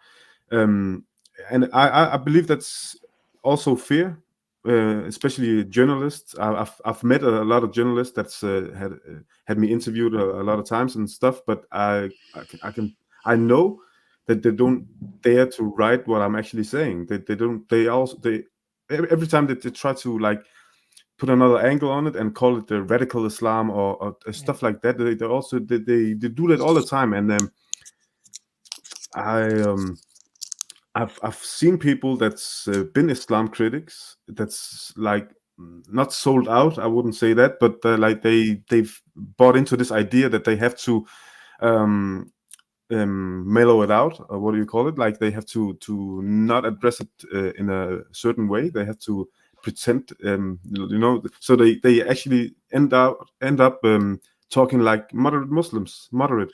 And I believe that's also fear, especially journalists. I've met a lot of journalists that's had me interviewed a lot of times and stuff, but I know that they don't dare to write what I'm actually saying. They every time that they try to like put another angle on it and call it the radical Islam or stuff like that. They do that all the time. And I've seen people that's been Islam critics that's like not sold out. I wouldn't say that, but like they've bought into this idea that they have to mellow it out, or what do you call it? Like they have to not address it in a certain way. They have to pretend, so they actually end up talking like moderate Muslims, and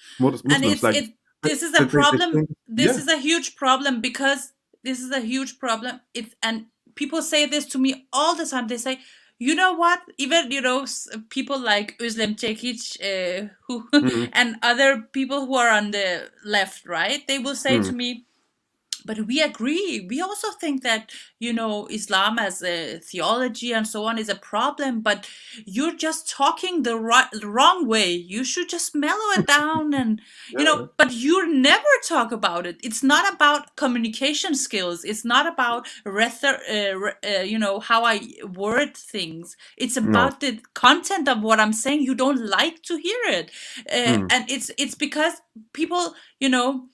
like this is a problem. This is a huge problem, because this is a huge problem. And people say this to me all the time. They say, you know what? Even people like Özlem Cekic, who and other people who are on the left, right? They will say to me, but we agree. We also think that, Islam as a theology and so on is a problem, but you're just talking the wrong way. You should just mellow it down and, but you never talk about it. It's not about communication skills. It's not about how I word things. It's about the content of what I'm saying. You don't like to hear it. And it's because people, in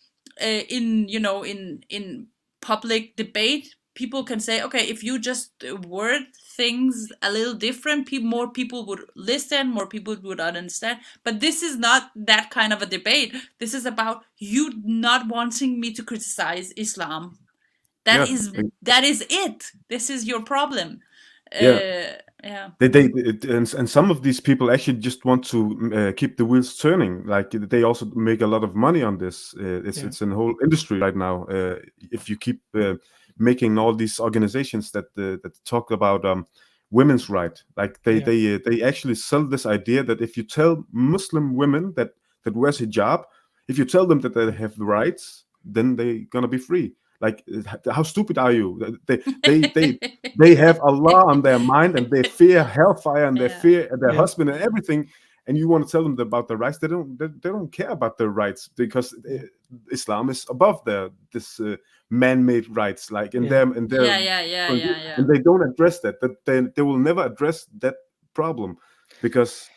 public debate, people can say, okay, if you just word things a little different, more people would listen, more people would understand. But this is not that kind of a debate. This is about you not wanting me to criticize Islam. That is it. This is your problem. Yeah. And some of these people actually just want to keep the wheels turning. Like they also make a lot of money on this. It's a whole industry right now. If you keep making all these organizations that talk about women's right, like they actually sell this idea that if you tell Muslim women that wears hijab, if you tell them that they have rights, then they're gonna be free. Like, how stupid are you? They have Allah on their mind, and they fear hellfire, and they fear their husband and everything. And you want to tell them about their rights? They don't care about their rights, because Islam is above this man-made rights, like in them, and their and they don't address that. They will never address that problem, because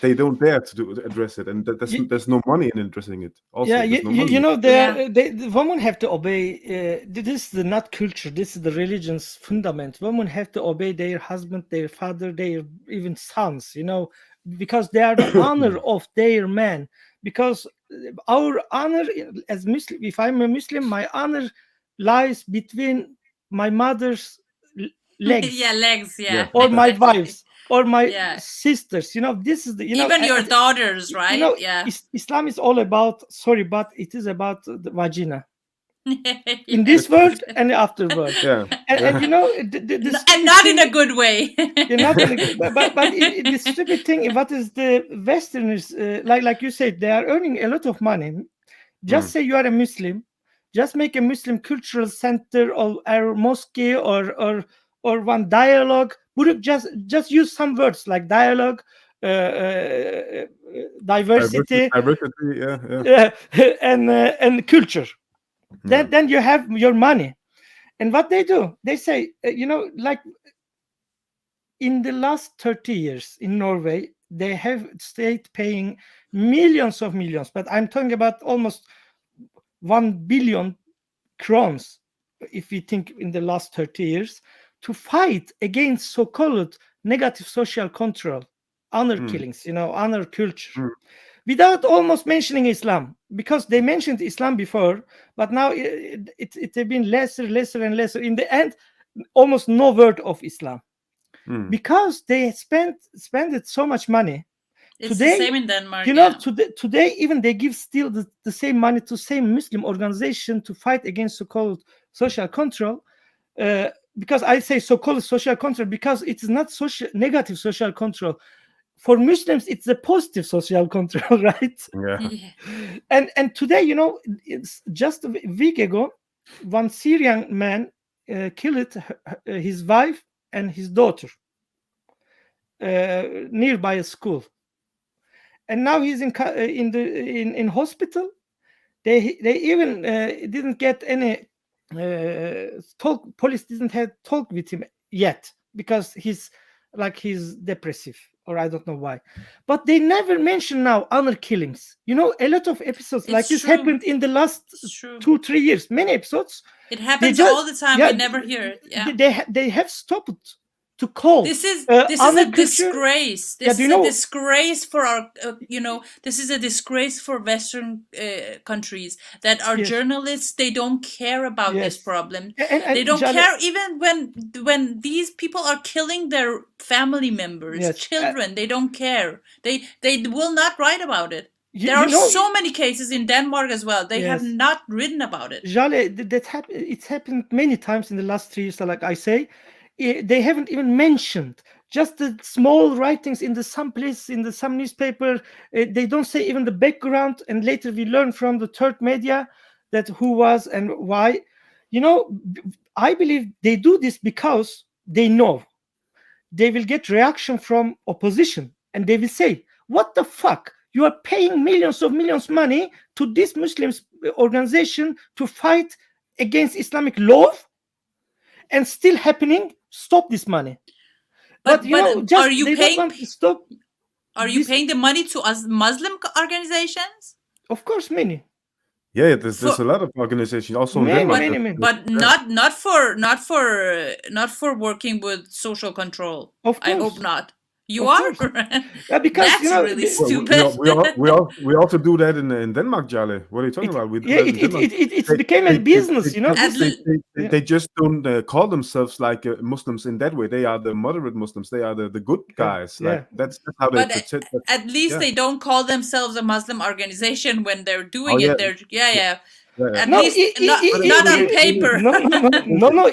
they don't dare to address it, and there's no money in addressing it. Also, the women have to obey. This is not culture. This is the religion's fundament. Women have to obey their husband, their father, their even sons. Because they are the honor of their man. Because our honor as Muslim, if I'm a Muslim, my honor lies between my mother's legs, Yeah, legs. Yeah. Yeah, or my exactly. wives, or my Yeah, sisters. This is the even your daughters, you right? know Yeah. Islam is all about, sorry, but it is about the vagina in Yes. this world and the afterworld. Yeah. And Yeah. the And stupid not in thing, a good way. not in a good, the stupid thing, what is the Westerners, like you said, they are earning a lot of money. Just say you are a Muslim, just make a Muslim cultural center or a mosque, or one dialogue. Just use some words like dialogue, diversity, Diversity. Yeah. and culture. Yeah. Then you have your money. And what they do, they say, like in the last 30 years in Norway, they have state paying millions, but I'm talking about almost 1 billion crowns, if we think in the last 30 years, to fight against so-called negative social control, honor killings, honor culture, without almost mentioning Islam, because they mentioned Islam before, but now it has been lesser and lesser. In the end, almost no word of Islam, because they spent so much money. It's Today, the same in Denmark. Yeah. today even they give still the same money to same Muslim organization to fight against so-called social control. Because I say so-called social control because it is not negative social control. For Muslims, it's a positive social control, right? Yeah. Yeah. And today, it's just a week ago, one Syrian man killed his wife and his daughter nearby a school, and now he's in hospital. They even didn't get any talk. Police didn't have talk with him yet because he's depressive, or I don't know why. But they never mention now honor killings. A lot of episodes like It's this true. happened in the last It's true. 2-3 years. Many episodes. It happens all the time. We never hear it. Yeah. They have stopped to call. This is honor a culture. disgrace. This do is you a know- disgrace for our, this is a disgrace for Western countries that our Yes. journalists, they don't care about this Yes. problem. And They don't Jaleh- care even when these people are killing their family members, Yes. children. They don't care. They will not write about it. You- There you are know- so many cases in Denmark as well. They have Yes. not written about it. Jaleh, it's happened many times in the last 3 years. Like I say, they haven't even mentioned just the small writings in some place in some newspaper. They don't say even the background, and later we learn from the third media that who was and why. I believe they do this because they know they will get reaction from opposition, and they will say, what the fuck, you are paying millions money to this Muslim organization to fight against Islamic law, and still happening, stop this money. But are you they paying? don't want to stop. Are you paying the money to us Muslim organizations? Of course, many. Yeah, there's a lot of organizations also in Denmark. Many. But not for working with social control. Of I course. hope not. You Of are? course. Yeah, because That's really stupid. We also do that in Denmark, Jaleh. What are you talking about? We do that in Denmark. It became a business, They just don't call themselves like Muslims in that way. They are the moderate Muslims. They are the good guys. Yeah. Like that's how they But pretend. at least they don't call themselves a Muslim organization when they're doing Oh, it. yeah. They're At No, least not on paper. No.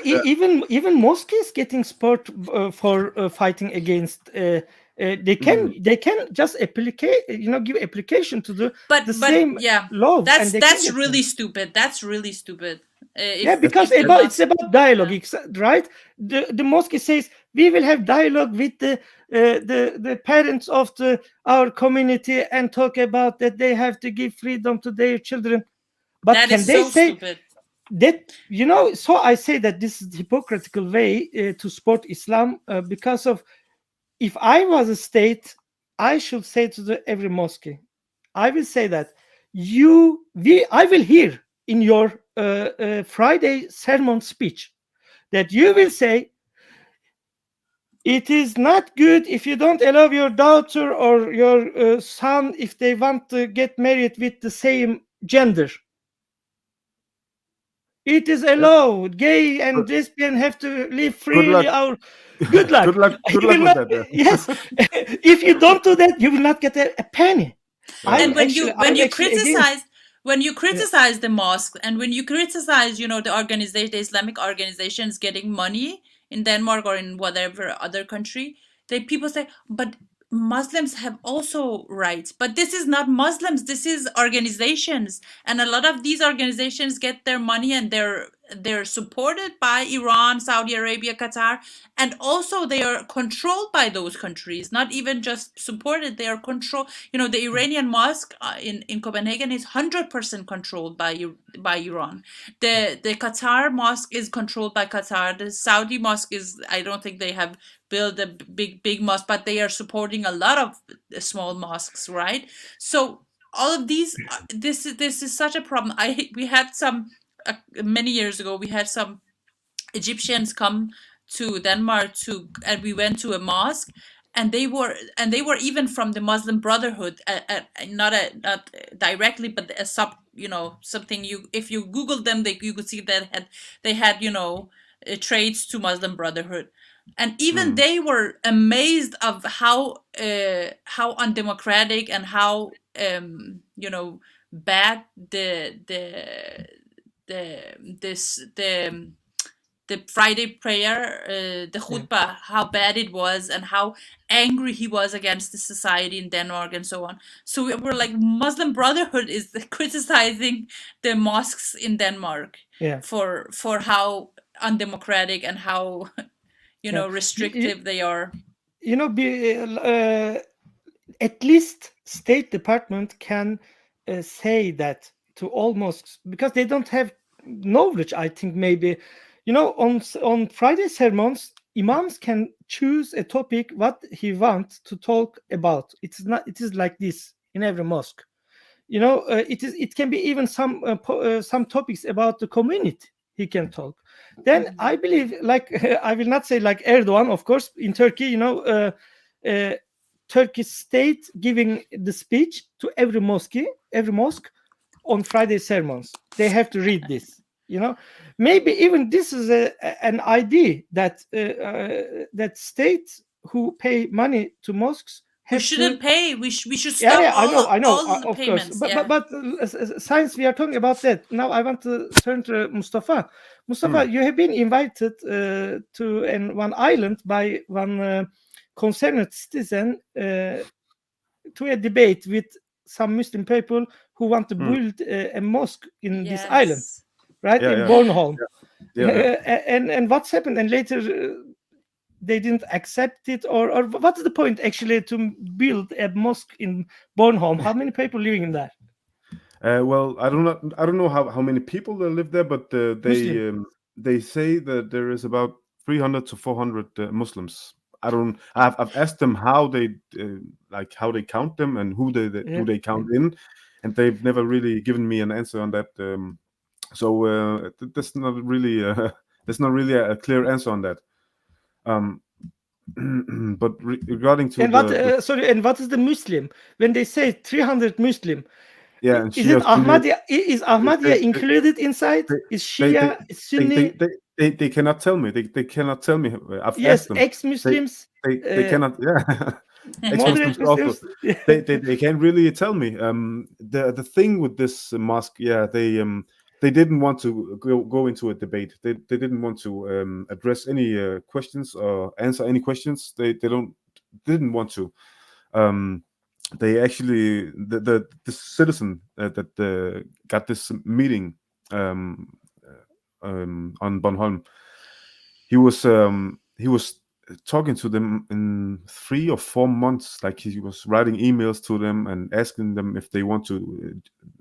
Even mosques getting support for fighting against. They can just give application to the same law. That's really stupid. That's really stupid. Because it's about dialogue, right? The mosque says we will have dialogue with the parents of our community and talk about that they have to give freedom to their children. But that can is they so say stupid. that So I say that this is the hypocritical way to support Islam, because of, if I was a state, I should say to every mosque, I will say that I will hear in your Friday sermon speech that you will say, it is not good if you don't allow your daughter or your son, if they want to get married with the same gender. It is a law. Gay and lesbian have to live Good freely. luck. Our good luck. Good luck. Good You luck will with not. that. Yes, if you don't do that, you will not get a penny. And when I'm you actually against. criticize the mosque, and when you criticize, the organization, the Islamic organizations getting money in Denmark or in whatever other country, people say, but Muslims have also rights. But this is not Muslims, this is organizations, and a lot of these organizations get their money, and they're supported by Iran, Saudi Arabia, Qatar, and also they are controlled by those countries. Not even just supported, they are controlled. The Iranian mosque in Copenhagen is 100% controlled by Iran. The Qatar mosque is controlled by Qatar. The Saudi mosque is, I don't think they have built a big mosque, but they are supporting a lot of small mosques, right? So all of these, this is such a problem. We had some many years ago. We had some Egyptians come to Denmark and we went to a mosque, and they were even from the Muslim Brotherhood, not directly, but a sub, something. If you Google them, you could see that they had traits to Muslim Brotherhood, and even they were amazed of how undemocratic and how bad the Friday prayer, the khutbah, how bad it was, and how angry he was against the society in Denmark and so on. So we were like, Muslim Brotherhood is criticizing the mosques in Denmark for how undemocratic and how restrictive they are. At least State Department can say that to all mosques, because they don't have knowledge. I think maybe on Friday sermons, imams can choose a topic what he wants to talk about. It is like this in every mosque. It can be even some topics about the community he can talk. Then I believe, like I will not say like Erdogan, of course, in Turkey, Turkish state giving the speech to every mosque on Friday sermons. They have to read this. Maybe even this is an idea that that states who pay money to mosques we shouldn't pay. We should stop I know, all the of payments. course. But since we are talking about that, now I want to turn to Mustafa. Mustafa, you have been invited to one island by one concerned citizen to a debate with some Muslim people who want to build a mosque in this island, right? In Bornholm. And what's happened? And later they didn't accept it, or what's the point actually to build a mosque in Bornholm? How many people living in there? Well, I don't know how many people that live there, but they say that there is about 300 to 400 Muslims. I've asked them how they how they count them and who do they count in, and they've never really given me an answer on that. So there's not really a clear answer on that. But regarding to and what is the Muslim when they say 300 Muslim? Yeah, and is it Ahmadiyya? Is Ahmadiyya included inside? Is Shia? Is Sunni? They cannot tell me. They cannot tell me. I've asked them. Ex-Muslims. They cannot. Yeah, ex-Muslims also. They can't really tell me. The thing with this mosque, they didn't want to go into a debate. They didn't want to address any questions or answer any questions. They didn't want to. They actually the citizen that got this meeting on Bornholm, he was talking to them in 3 or 4 months. Like he was writing emails to them and asking them if they want to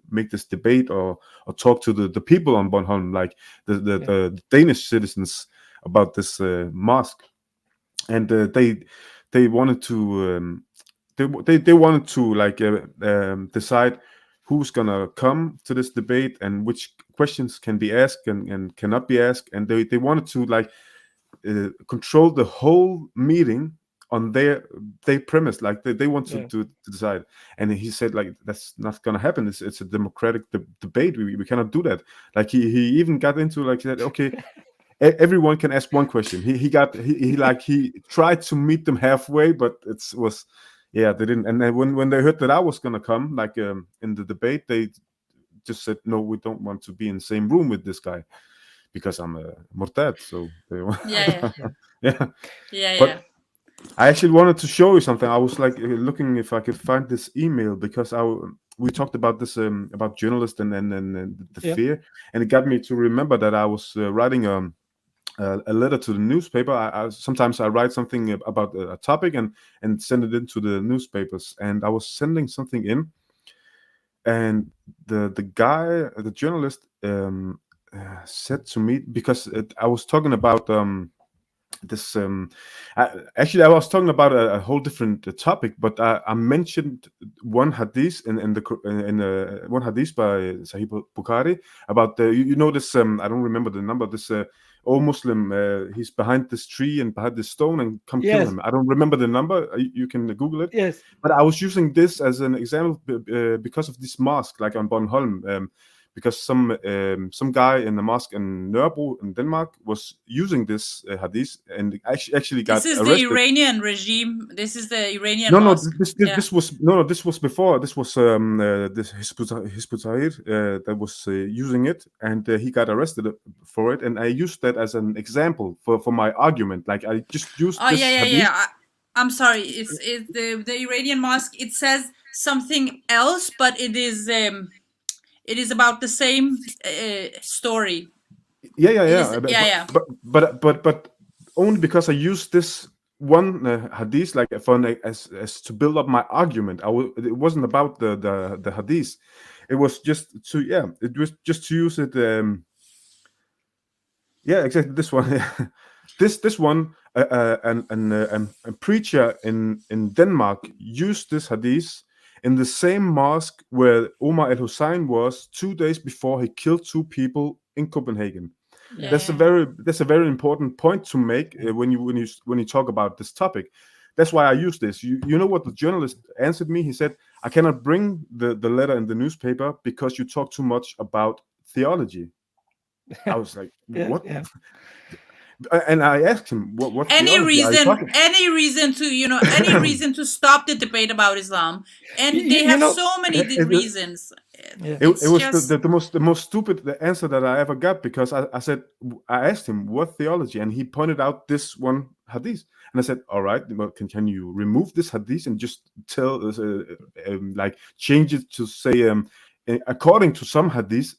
make this debate or talk to the people on Bornholm, like the Danish citizens, about this mosque. And they wanted to they wanted to decide who's gonna come to this debate and which questions can be asked and cannot be asked, and they wanted to control the whole meeting on their premise, like they want Yeah. to decide. And he said, like, that's not gonna happen. It's a democratic debate. We cannot do that. Like he even got into, like, he said, okay, everyone can ask one question. He tried to meet them halfway, but they didn't. And then when they heard that I was gonna come, like, in the debate, they just said, no, we don't want to be in the same room with this guy because I'm a Murtad. So Yeah. yeah. Yeah. But I actually wanted to show you something. I was like looking if I could find this email, because we talked about this, about journalists and the Yeah. fear, and it got me to remember that I was writing a letter to the newspaper. Sometimes I write something about a topic and send it into the newspapers, and I was sending something in, and the journalist said to me, because I was talking about this actually I was talking about a whole different topic, but I mentioned one hadith in one hadith by Sahih Bukhari about you know this, I don't remember the number, this old Muslim, he's behind this tree and behind this stone, and come kill Yes. him. I don't remember the number. You can Google it. Yes. But I was using this as an example because of this mosque, like on Bornholm, because some guy in the mosque in Nørrebro in Denmark was using this hadith and actually got This is arrested. the Iranian regime. This is the Iranian No, mosque. this was this was before. This was this Hizb ut-Tahrir that was using it, and he got arrested for it. And I used that as an example for my argument. Like, I just used this hadith. I'm sorry. It's the Iranian mosque. It says something else, but it is about the same story. Yeah. But only because I used this one hadith, like, as to build up my argument. It wasn't about the hadith. It was just to use it. Yeah, exactly, this one. this one, a preacher in Denmark used this hadith in the same mosque where Omar al-Hussein was 2 days before he killed 2 people in Copenhagen. Yeah. That's a very important point to make when you talk about this topic. That's why I use this. You know what the journalist answered me? He said, I cannot bring the letter in the newspaper because you talk too much about theology. I was like, what? Yeah. And I asked him, what any theology are you talking? any reason to any reason to stop the debate about Islam, and they have so many reasons. It was the most stupid answer that I ever got, because I asked him what theology, and he pointed out this one hadith, and I said, all right, well, can you remove this hadith and just tell us, like, change it to say, according to some hadith,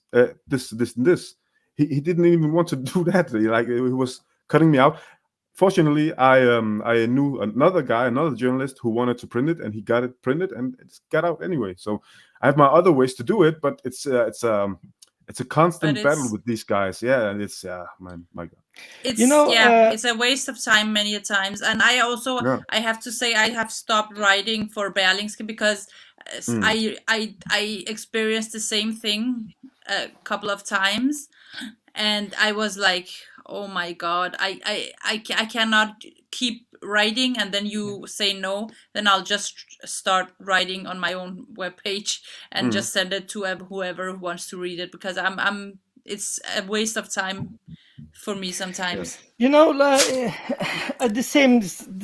this and this. He didn't even want to do that. Like, he was cutting me out. Fortunately, I knew another journalist who wanted to print it, and he got it printed, and it's got out anyway. So I have my other ways to do it, but it's a constant battle with these guys. Yeah, and it's my God. It's it's a waste of time many a times. And I also I have to say, I have stopped writing for Berlingske because I experienced the same thing a couple of times, and I was like, oh my God, I cannot keep writing, and then you say no, then I'll just start writing on my own webpage and just send it to whoever wants to read it, because it's a waste of time for me sometimes. You know, the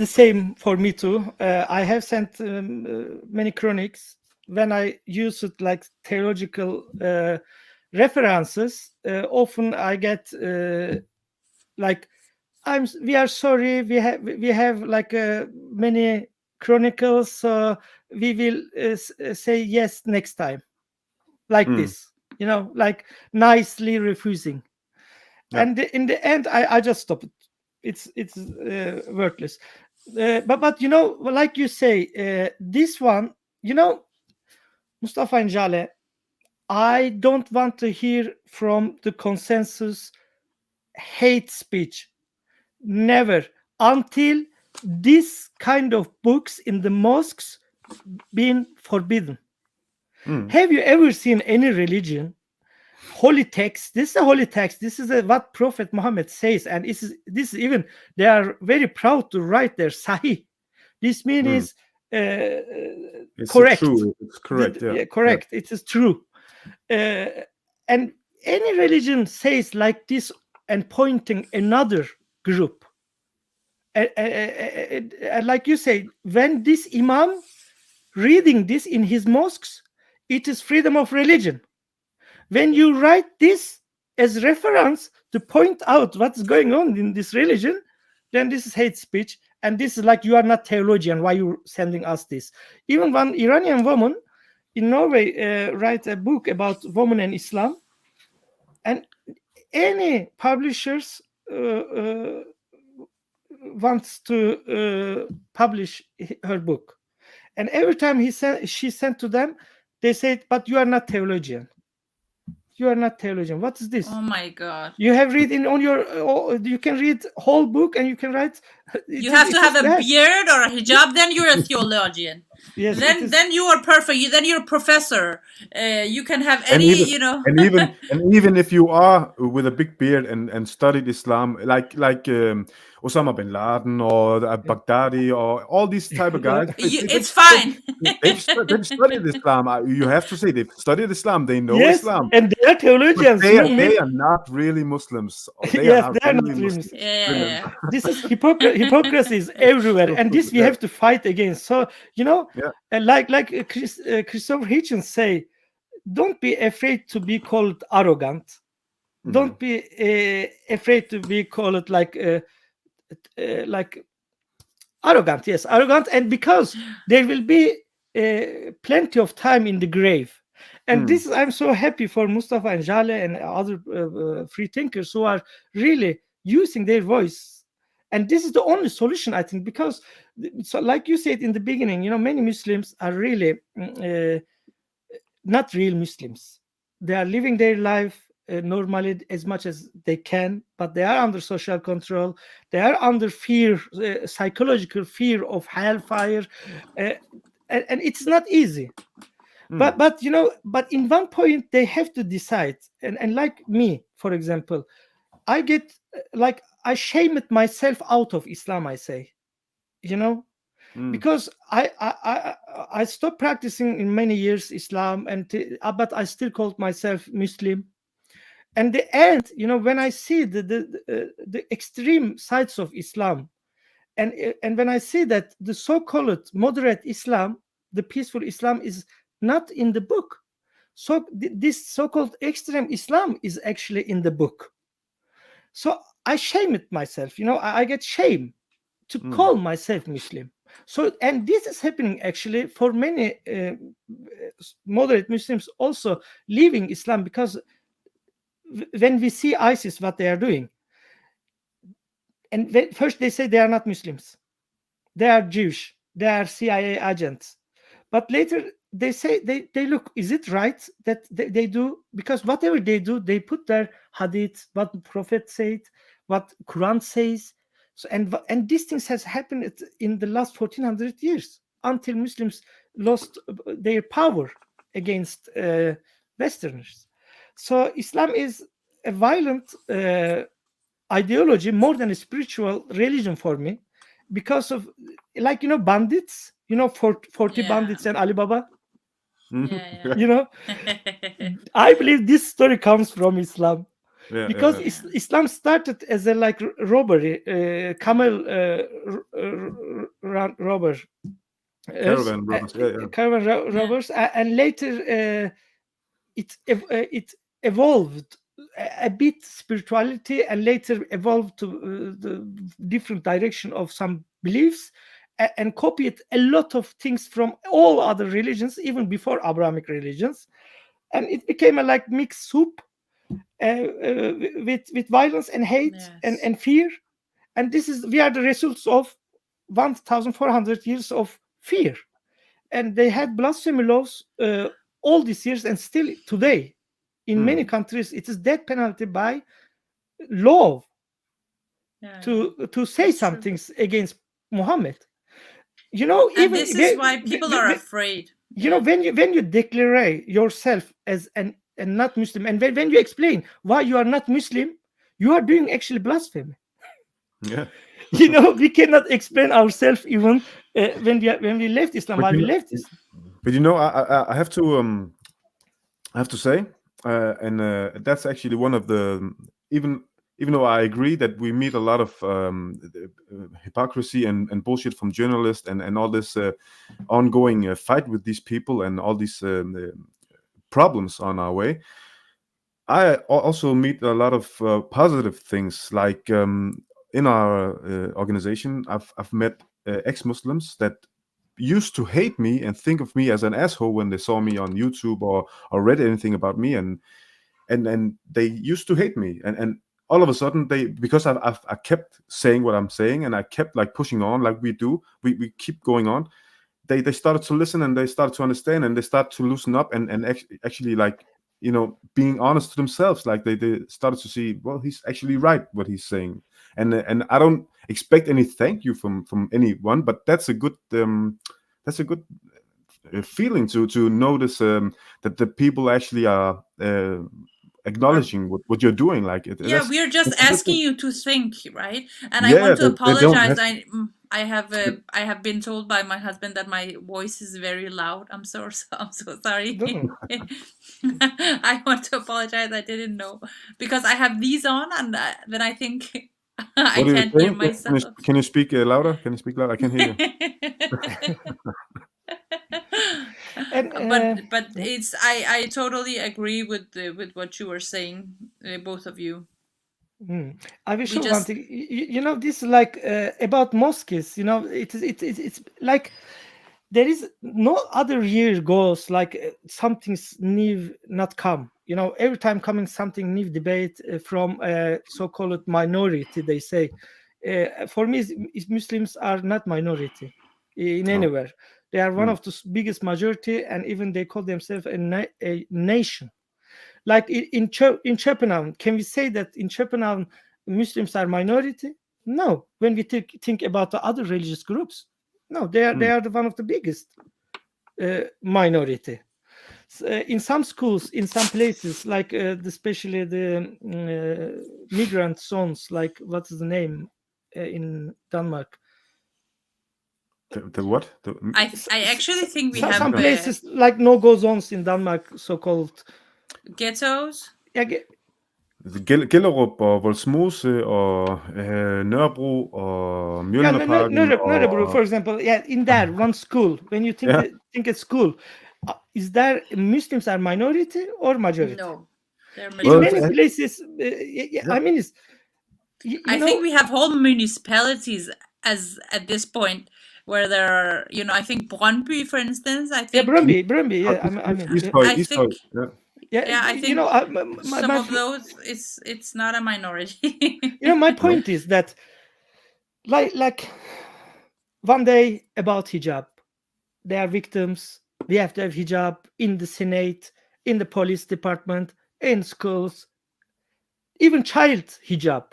same for me too. I have sent many chronics. When I use it like theological references, often I get like, we are sorry, we have like many chronicles, so we will say yes next time, like this, you know, like nicely refusing. And in the end, I just stop it. It's worthless. But you know, like you say, this one, you know, Mustafa and Jaleh, I don't want to hear from the consensus hate speech. Never, until this kind of books in the mosques been forbidden. Have you ever seen any religion holy text? This is a holy text. This is what Prophet Muhammad says, and this is even, they are very proud to write their Sahih. This means It's correct. true. It's correct. Yeah. Correct. It is true. And any religion says like this and pointing another group. And like you say, when this imam reading this in his mosques, it is freedom of religion. When you write this as reference to point out what's going on in this religion, then this is hate speech. And this is like, you are not theologian, why you sending us this? Even one Iranian woman in Norway write a book about women and Islam, and any publishers wants to publish her book, and every time she sent to them, they said, but you are not theologian. You are not theologian. What is this? Oh my God! You have read in on your. You can read whole book and you can write. You have to have a beard or a hijab. Then you're a theologian. Yes. Then you are perfect. Then you're a professor. You can have any, and even if you are with a big beard and studied Islam, like Osama bin Laden or Baghdadi or all these type of guys, it's fine. They've studied Islam. You have to say they've studied Islam. They know Islam, and they are theologians. They are not really Muslims. They are not really Muslims. Yeah. This is hypocrisy is everywhere, and this we have to fight against. So like Christopher Hitchens say, don't be afraid to be called arrogant. Don't be afraid to be called like arrogant. Yes, arrogant, and because there will be plenty of time in the grave. And this is, I'm so happy for Mustafa and Jaleh and other free thinkers who are really using their voice. And this is the only solution, I think, because, so like you said in the beginning, many Muslims are really not real Muslims. They are living their life normally as much as they can, but they are under social control. They are under fear, psychological fear of hellfire, and it's not easy. But in one point they have to decide. And like me, for example, I get I shamed myself out of Islam. I say, because I stopped practicing in many years Islam, but I still called myself Muslim. And the end, when I see the extreme sides of Islam, and when I see that the so-called moderate Islam, the peaceful Islam, is not in the book, so this so-called extreme Islam is actually in the book. So I shame myself. I get shame to call myself Muslim. So, and this is happening actually for many moderate Muslims also leaving Islam, because when we see ISIS, what they are doing, and first they say they are not Muslims, they are Jewish, they are CIA agents, but later they say they look, is it right that they do? Because whatever they do, they put their hadith, what Prophet said, what Quran says. So and these things has happened in the last 1400 years until Muslims lost their power against Westerners. So Islam is a violent ideology more than a spiritual religion for me, because of bandits, 40 bandits and Alibaba. I believe this story comes from Islam. Because Islam started as a robbery, camel robber, caravan robbers, and later it evolved a bit spirituality, and later evolved to the different direction of some beliefs, and copied a lot of things from all other religions, even before Abrahamic religions, and it became a mixed soup. With violence and hate and fear, and we are the results of 1,400 years of fear, and they had blasphemy laws all these years, and still today in many countries it is death penalty by law to say some things against Muhammad. And this is why people are afraid. When you declare yourself as an not Muslim, and when you explain why you are not Muslim, you are doing actually blasphemy. We cannot explain ourselves even when we left Islam. But Why you we know, left Islam? I have to say, and that's actually one of the even even though I agree that we meet a lot of hypocrisy and bullshit from journalists and all this ongoing fight with these people and all these problems on our way. I also meet a lot of positive things, like in our organization. I've met ex-Muslims that used to hate me and think of me as an asshole when they saw me on YouTube or read anything about me, and they used to hate me, and all of a sudden because I kept saying what I'm saying, and I kept like pushing on like we do, we keep going on. They started to listen, and they started to understand, and they start to loosen up, and actually like being honest to themselves, like they started to see, well, he's actually right what he's saying, and I don't expect any thank you from anyone, but that's a good feeling to notice that the people actually are acknowledging what you're doing, like Yeah, we're just that's a good asking thing. you to think, right? And I Yeah, want to they don't apologize. have I have been told by my husband that my voice is very loud. I'm so sorry. Don't. I want to apologize. I didn't know because I have these on, and then I think I what are you can't hear saying? myself. Can you speak louder? Can you speak louder? I can't hear you. And But it's I totally agree with what you were saying, both of you. I will We show one just thing. This is like about mosques. It's like there is no other year goes like something's new not come. Every time coming something new debate from so-called minority. They say, for me, Muslims are not minority in Oh. anywhere. They are one Mm. of the biggest majority, and even they call themselves a nation. Like in Copenhagen, can we say that in Copenhagen Muslims are minority? No. When we think about the other religious groups, no, they Mm. are one of the biggest minority. In some schools, in some places, like especially the migrant zones, like what is the name in Denmark? The what? I actually think we have Some places like no-go zones in Denmark, so-called. ghettos. Yeah, Gellerup og Vollsmose og Nørrebro og Mjølnerparken Nørrebro, for og example, yeah, in there one school. When you yeah. think at school, is there Muslims are minority or majority? No, they're Well, In majority. many places, I mean, it's I think we have whole municipalities as at this point where there are, I think Brøndby, for instance. I think Brøndby, yeah. I mean, I think yeah. I think some of those it's not a minority. My point is that, like, one day about hijab, they are victims. We have to have hijab in the Senate, in the police department, in schools, even child hijab.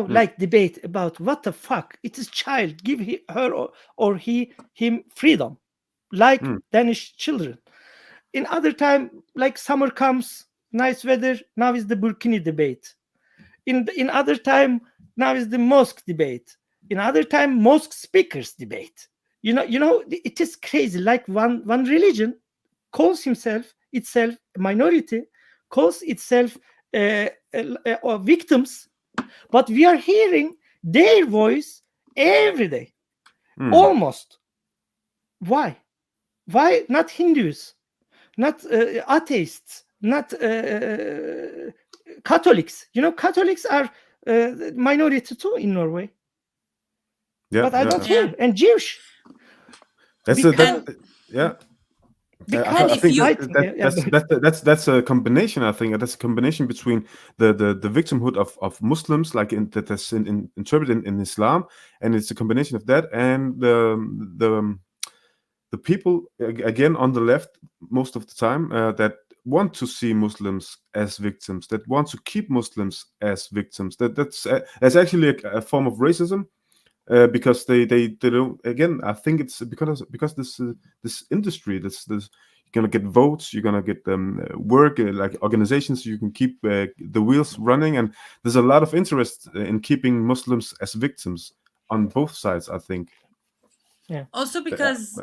Like debate about what the fuck. It is child. Give her or him freedom, like Danish children. In other time, like summer comes, nice weather. Now is the burkini debate. In other time, now is the mosque debate. In other time, mosque speakers debate. It is crazy. Like one religion calls itself a minority, calls itself victims, but we are hearing their voice every day, almost. Why not Hindus, not atheists, not Catholics? Catholics are minority too in Norway, but I don't hear. And Jewish. That's I think that's a combination. I think that's a combination between the victimhood of Muslims, like that's interpreted in Islam, and it's a combination of that and the people again on the left most of the time that want to see Muslims as victims, that want to keep Muslims as victims. That's actually a form of racism. Because they don't. Again, I think it's because this industry, this you're gonna get votes, you're gonna get work, like organizations, you can keep the wheels running, and there's a lot of interest in keeping Muslims as victims. on both sides, I think. Also because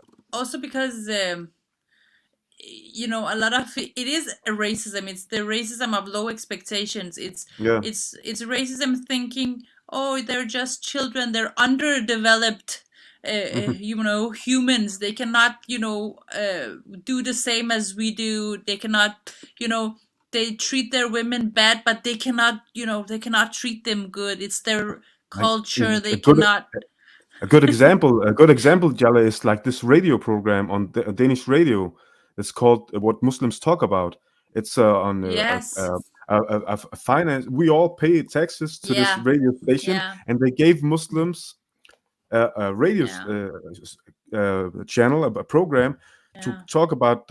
you know, a lot of it is a racism. It's the racism of low expectations. It's racism thinking, oh, they're just children, they're underdeveloped you know, humans. They cannot, you know, do the same as we do. They cannot, you know, they treat their women bad, but they cannot, you know, they cannot treat them good. It's their culture. They cannot. A good example, Jaleh, is like this radio program on Danish radio. It's called What Muslims Talk About. It's on Yes. a finance. We all pay taxes to this radio station, and they gave Muslims a radio channel, a program to talk about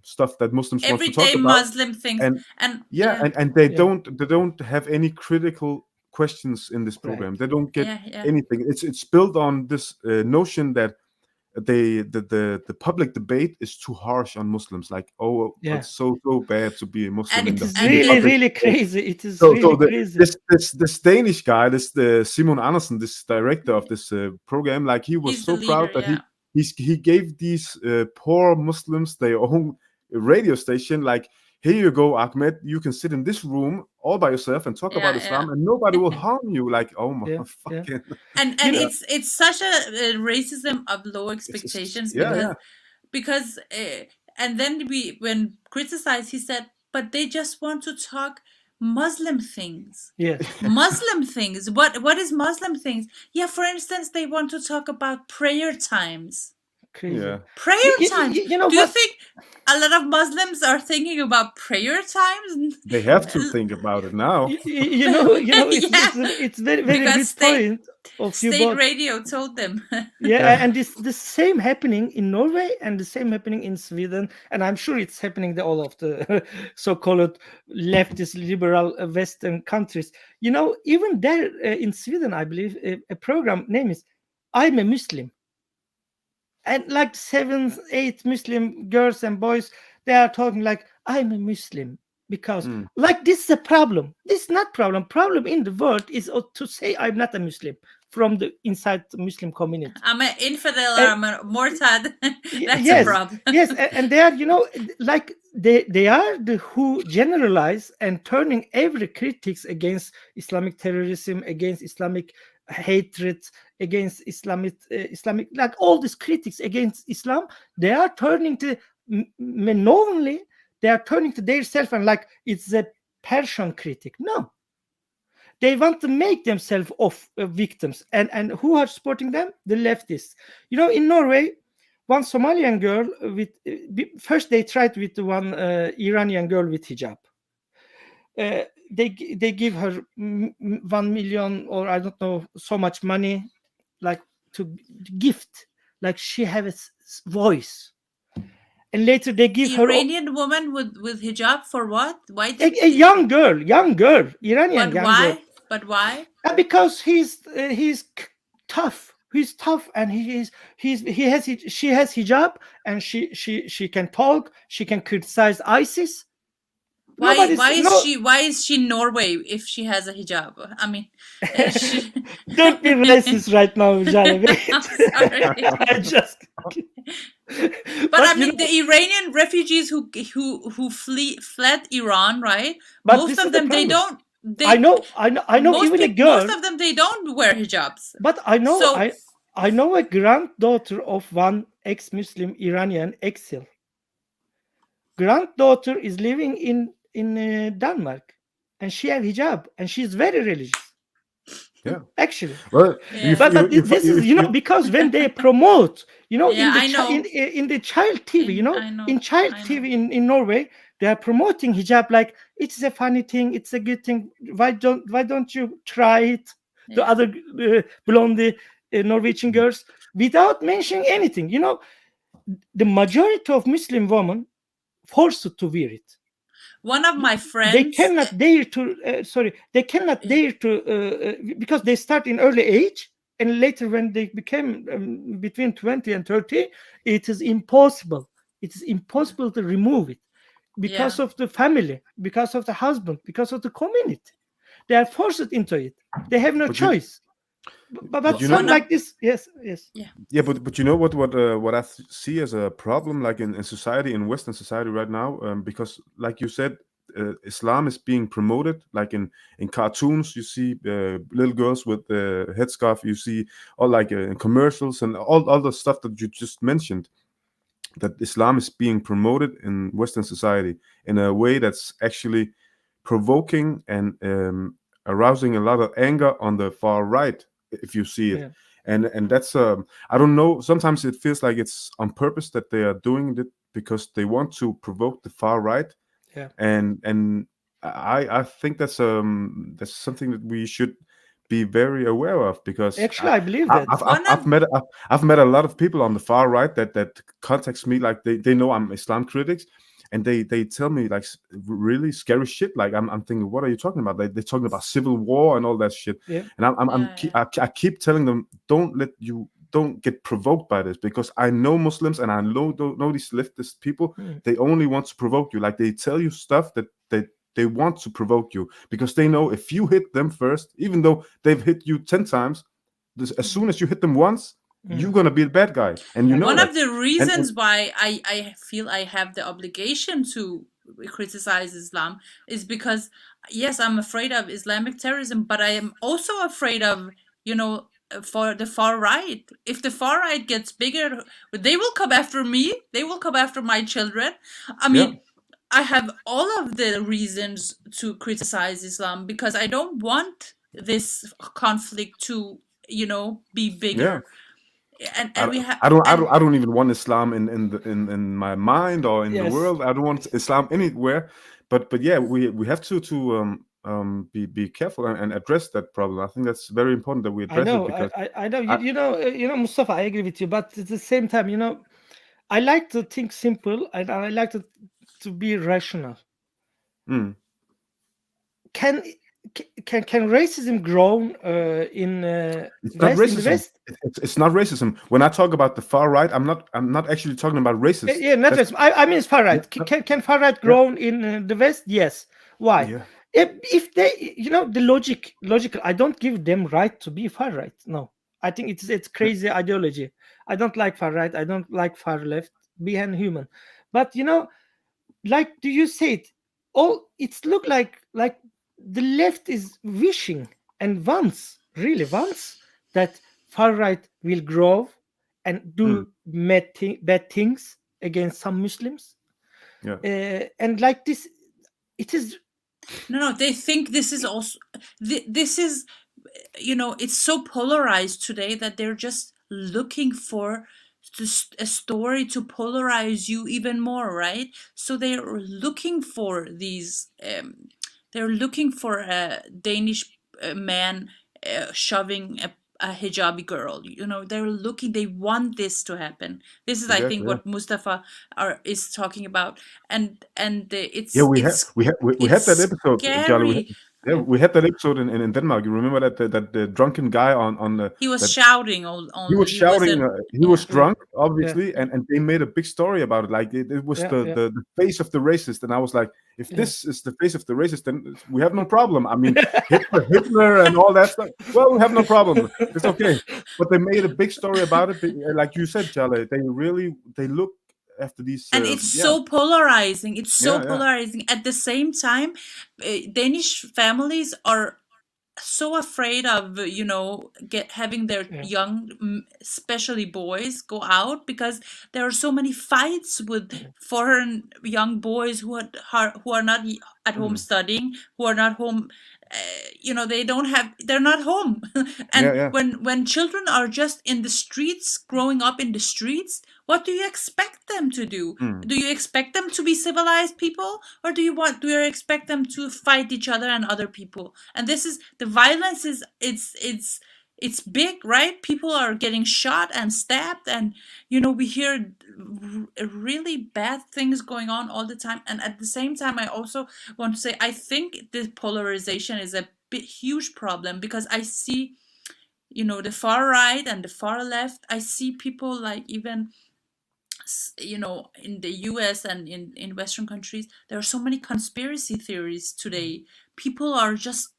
stuff that Muslims want to talk Everyday about. Muslim things, and they don't have any critical questions in this program. Right. They don't get anything. It's built on this notion that the public debate is too harsh on Muslims. Like, it's so bad to be a Muslim. And it is really crazy. It is crazy. This Danish guy, the Simon Andersen, this director of this program, like he was so proud that he gave these poor Muslims their own radio station. Like, here you go, Ahmed. You can sit in this room all by yourself and talk about Islam, and nobody will harm you. Like, oh my fucking. And it's such a racism of low expectations because and then when criticized, he said, but they just want to talk Muslim things. Yes. Muslim things. What is Muslim things? Yeah, for instance, they want to talk about prayer times. Crazy. Yeah. Prayer times. You know, do you think a lot of Muslims are thinking about prayer times? They have to think about it now. You know, it's very good point of State radio told them. And the same happening in Norway and the same happening in Sweden, and I'm sure it's happening in all of the so-called leftist liberal Western countries. You know, even there in Sweden, I believe a program name is "I'm a Muslim." And like 7, 8 Muslim girls and boys, they are talking like, I'm a Muslim. Because like this is a problem. This is not problem. Problem in the world is to say I'm not a Muslim from the inside the Muslim community. I'm an infidel, I'm a mortad. That's a problem. Yes, and they are, you know, like they are the who generalize and turning every critics against Islamic terrorism, against Islamic hatred, against Islamic like all these critics against Islam, they are turning to knowingly, they are turning to their self and like it's a Persian critic. No, they want to make themselves of victims, and who are supporting them? The leftists. You know, in Norway, one Somalian girl with first they tried with one Iranian girl with hijab. They give her 1 million or I don't know so much money, like to gift, like she have a voice. And later they give her Iranian woman with hijab for what? Why? A young girl, Iranian but young why? girl. But why? Because he's tough. He's tough, and she has hijab, and she can talk. She can criticize ISIS. Why is she Norway if she has a hijab? I mean, don't be racist right now, Jaleh. I'm sorry. But I mean, the Iranian refugees who fled Iran, right? But most of them they don't. I know. Even a girl. Most of them they don't wear hijabs. But I know. So, I know a granddaughter of one ex-Muslim Iranian exile. Granddaughter is living in Denmark, and she have hijab, and she's very religious. Yeah, actually. Well, but this is, you know, because when they promote, you know, in the child TV, you know, in child TV in Norway, they are promoting hijab like it's a funny thing, it's a good thing. Why don't you try it? The other blonde Norwegian girls, without mentioning anything. You know, the majority of Muslim women forced to wear it. One of my friends, they cannot dare to because they start in early age, and later when they became between 20 and 30, it is impossible to remove it because of the family, because of the husband, because of the community. They are forced into it. They have no choice. but you some know, like this, yes, yes, yeah, but you know what I see as a problem, like in society, in Western society right now, because like you said, Islam is being promoted, like in cartoons. You see little girls with headscarf. You see all like in commercials and all the stuff that you just mentioned. That Islam is being promoted in Western society in a way that's actually provoking and arousing a lot of anger on the far right, if you see it. yeah, And that's I don't know. Sometimes it feels like it's on purpose that they are doing it because they want to provoke the far right, yeah. and I think that's something that we should be very aware of, because Actually, I believe I, that. One of I've met a lot of people on the far right that contacts me, like they know I'm Islam critics, and they tell me like really scary shit. Like I'm thinking, what are you talking about? They're talking about civil war and all that shit, Yeah, and yeah, yeah. I keep telling them, don't get provoked by this, because I know Muslims and I know these leftist people. mm, They only want to provoke you. Like they tell you stuff that they want to provoke you, because they know if you hit them first, even though they've hit you 10 times, as soon as you hit them once, you're mm. gonna be the bad guy, and you I know One know. that. of the And reasons why I feel I have the obligation to criticize Islam is because, yes, I'm afraid of Islamic terrorism, but I am also afraid of, you know, for the far right. If the far right gets bigger, they will come after me. They will come after my children. I yeah, mean, I have all of the reasons to criticize Islam because I don't want this conflict to, you know, be yeah. bigger. I, And we have and I don't even want Islam in my mind or in the Yes, world. I don't want Islam anywhere. But yeah, we have to be careful and address that problem. I think that's very important that we I address it, know. because I know. I, You know, Mustafa. I agree with you, but at the same time, you know, I like to think simple, and I like to be rational. mm, Can can racism grow in it's not West, in the racism. West? It's not racism. When I talk about the far right, I'm not actually talking about racist. Yeah, not That's racism. I mean, it's far yeah, right. Can far right yeah, grow in the West? Yes. Why? yeah, If they, you know, the logical. I don't give them right to be far right. No, I think it's yeah, crazy ideology. I don't like far right. I don't like far left. Be an human, but you know, like do you say it? All it's look like the left is wishing and wants, really wants, that far right will grow and mm, do bad things against some Muslims, yeah, and like this, it is. no, they think this is also this is, you know, it's so polarized today that they're just looking for just a story to polarize you even more, right? So they're looking for these they're looking for a Danish man shoving a hijabi girl, you know. They're looking, they want this to happen. This is, I think, exactly. Yeah. what Mustafa is talking about. And Yeah, it's we had that it's episode, Jaleh. scary. Yeah, Yeah, we had that episode in Denmark. You remember that the drunken guy on the He was that shouting he was only. He shouting. wasn't. He was Yeah. yeah, drunk, yeah, obviously, and they made a big story about it. Like it was yeah, yeah, the face of the racist, and I was like, if yeah. this is the face of the racist, then we have no problem. I mean, Hitler, and all that stuff. Well, we have no problem. It's okay. But they made a big story about it, like you said, Jaleh. They look after these. And it's Yeah, so polarizing. It's so yeah, yeah. polarizing. At the same time, Danish families are so afraid of, you know, having their Yeah. young, especially boys, go out because there are so many fights with foreign young boys who are not at home Mm. studying, who are not home, you know, they're not home. Yeah, And yeah. when children are just in the streets, growing up in the streets, what do you expect them to do? Mm. Do you expect them to be civilized people, or do you expect them to fight each other and other people? And this is the violence is it's big, right? People are getting shot and stabbed, and you know, we hear really bad things going on all the time. And at the same time, I also want to say I think this polarization is a huge problem, because I see, you know, the far right and the far left. I see people like, even, you know, in the US and in Western countries, there are so many conspiracy theories today. People are just,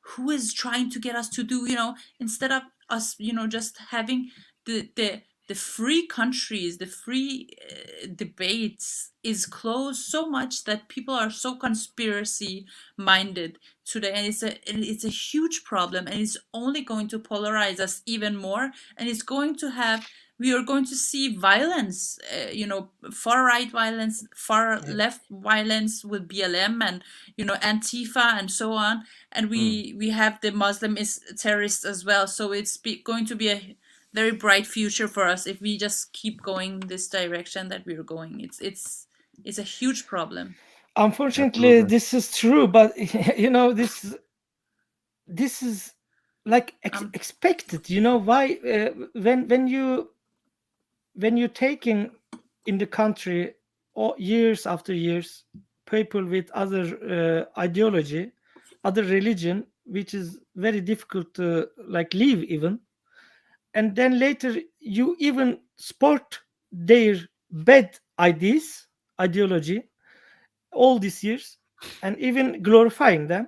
who is trying to get us to do, you know, instead of us, just having the free countries, the free debates is closed so much that people are so conspiracy minded today, and it's a huge problem, and it's only going to polarize us even more, and we are going to see violence, far right violence, far left violence with BLM and Antifa and so on, and we have the Muslim terrorists as well. So it's going to be a very bright future for us if we just keep going this direction that we're going. It's a huge problem. Unfortunately, Absolutely. this is true, but this is like expected. Why? When you're taking in the country years after years people with other ideology, other religion, which is very difficult to like live even, and then later you even support their bad ideology all these years, and even glorifying them,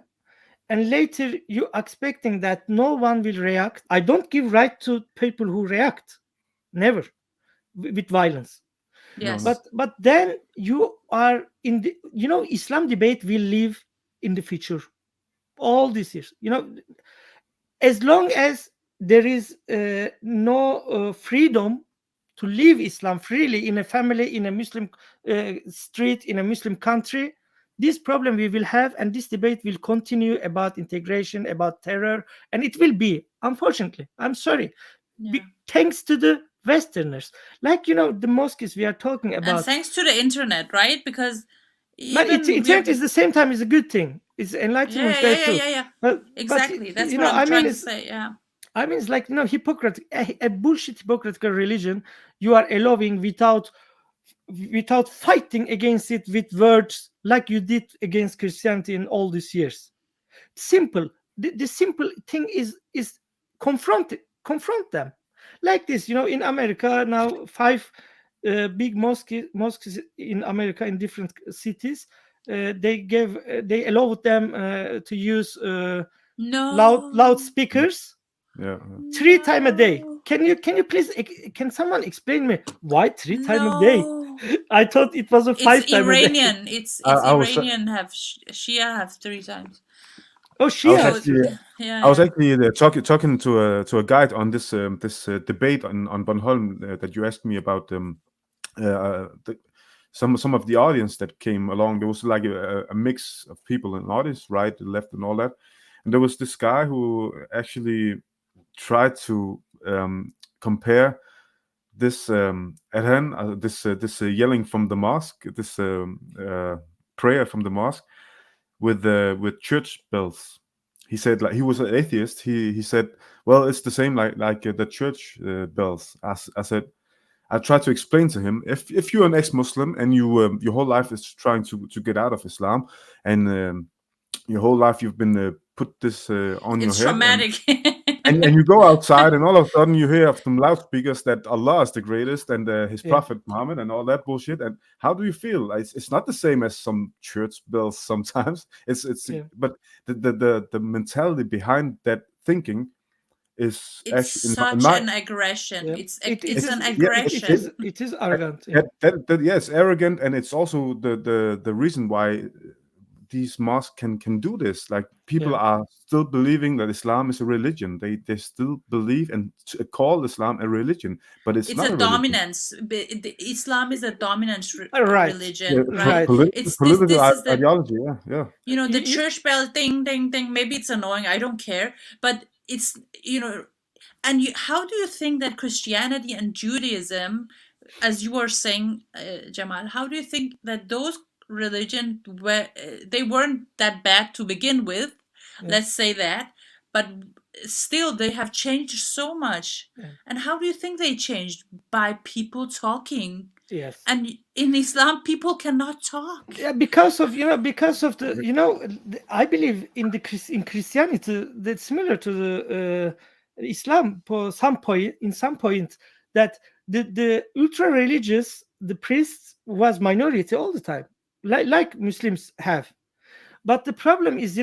and later you expecting that no one will react. I don't give right to people who react, never, with violence. Yes. But then you are in the Islam debate will live in the future all these years, as long as there is no freedom to live Islam freely in a family, in a Muslim street, in a Muslim country. This problem we will have, and this debate will continue about integration, about terror, and it will be, unfortunately, I'm sorry, thanks to the Westerners, like the mosques we are talking about, and thanks to the internet, right? Because but internet is the same time is a good thing. It's enlightenment there too. But, exactly. That's what I'm trying to say. Yeah. I mean, it's like hypocrite, a bullshit hypocritical religion. You are allowing without fighting against it with words, like you did against Christianity in all these years. Simple. The simple thing is confront them, like this. In America now, 5 big mosques in America in different cities. They allowed them to use loudspeakers. Yeah. 3 times a day. Can you please can someone explain me why 3 times a day? I thought it was a 5 times a day. Iranian. It's Iranian have Shia have 3 times. Oh, Shia. I was actually talking to a guide on this debate on Bornholm that you asked me about. Some of the audience that came along, there was like a mix of people in the audience, right, left, and all that. And there was this guy who actually tried to compare this this yelling from the mosque, this prayer from the mosque, with church bells. He said, like, he was an atheist. He said, well, it's the same like the church bells. I said, I tried to explain to him, if you're an ex-Muslim and you your whole life is trying to get out of Islam, and your whole life you've been put this on your head. It's traumatic. And you go outside, and all of a sudden you hear from loudspeakers that Allah is the greatest, and His Prophet Muhammad, and all that bullshit. And how do you feel? It's not the same as some church bells sometimes. But the mentality behind that thinking is actually such an aggression. It's an aggression. It is arrogant. Yes, arrogant, and it's also the reason why these mosques can do this. Like, people are still believing that Islam is a religion. They still believe and call Islam a religion, but it's not a dominance. Islam is a dominance religion, right? Political ideology. The church bell ding ding ding. Maybe it's annoying. I don't care, but it's and how do you think that Christianity and Judaism, as you were saying, Cemal, how do you think that those religion they weren't that bad to begin with, let's say that, but still they have changed so much? And how do you think they changed? By people talking. Yes. And in Islam people cannot talk. Because of the I believe in Christianity that's similar to the Islam for some point, that the ultra religious, the priests was minority all the time, like Muslims have. But the problem is,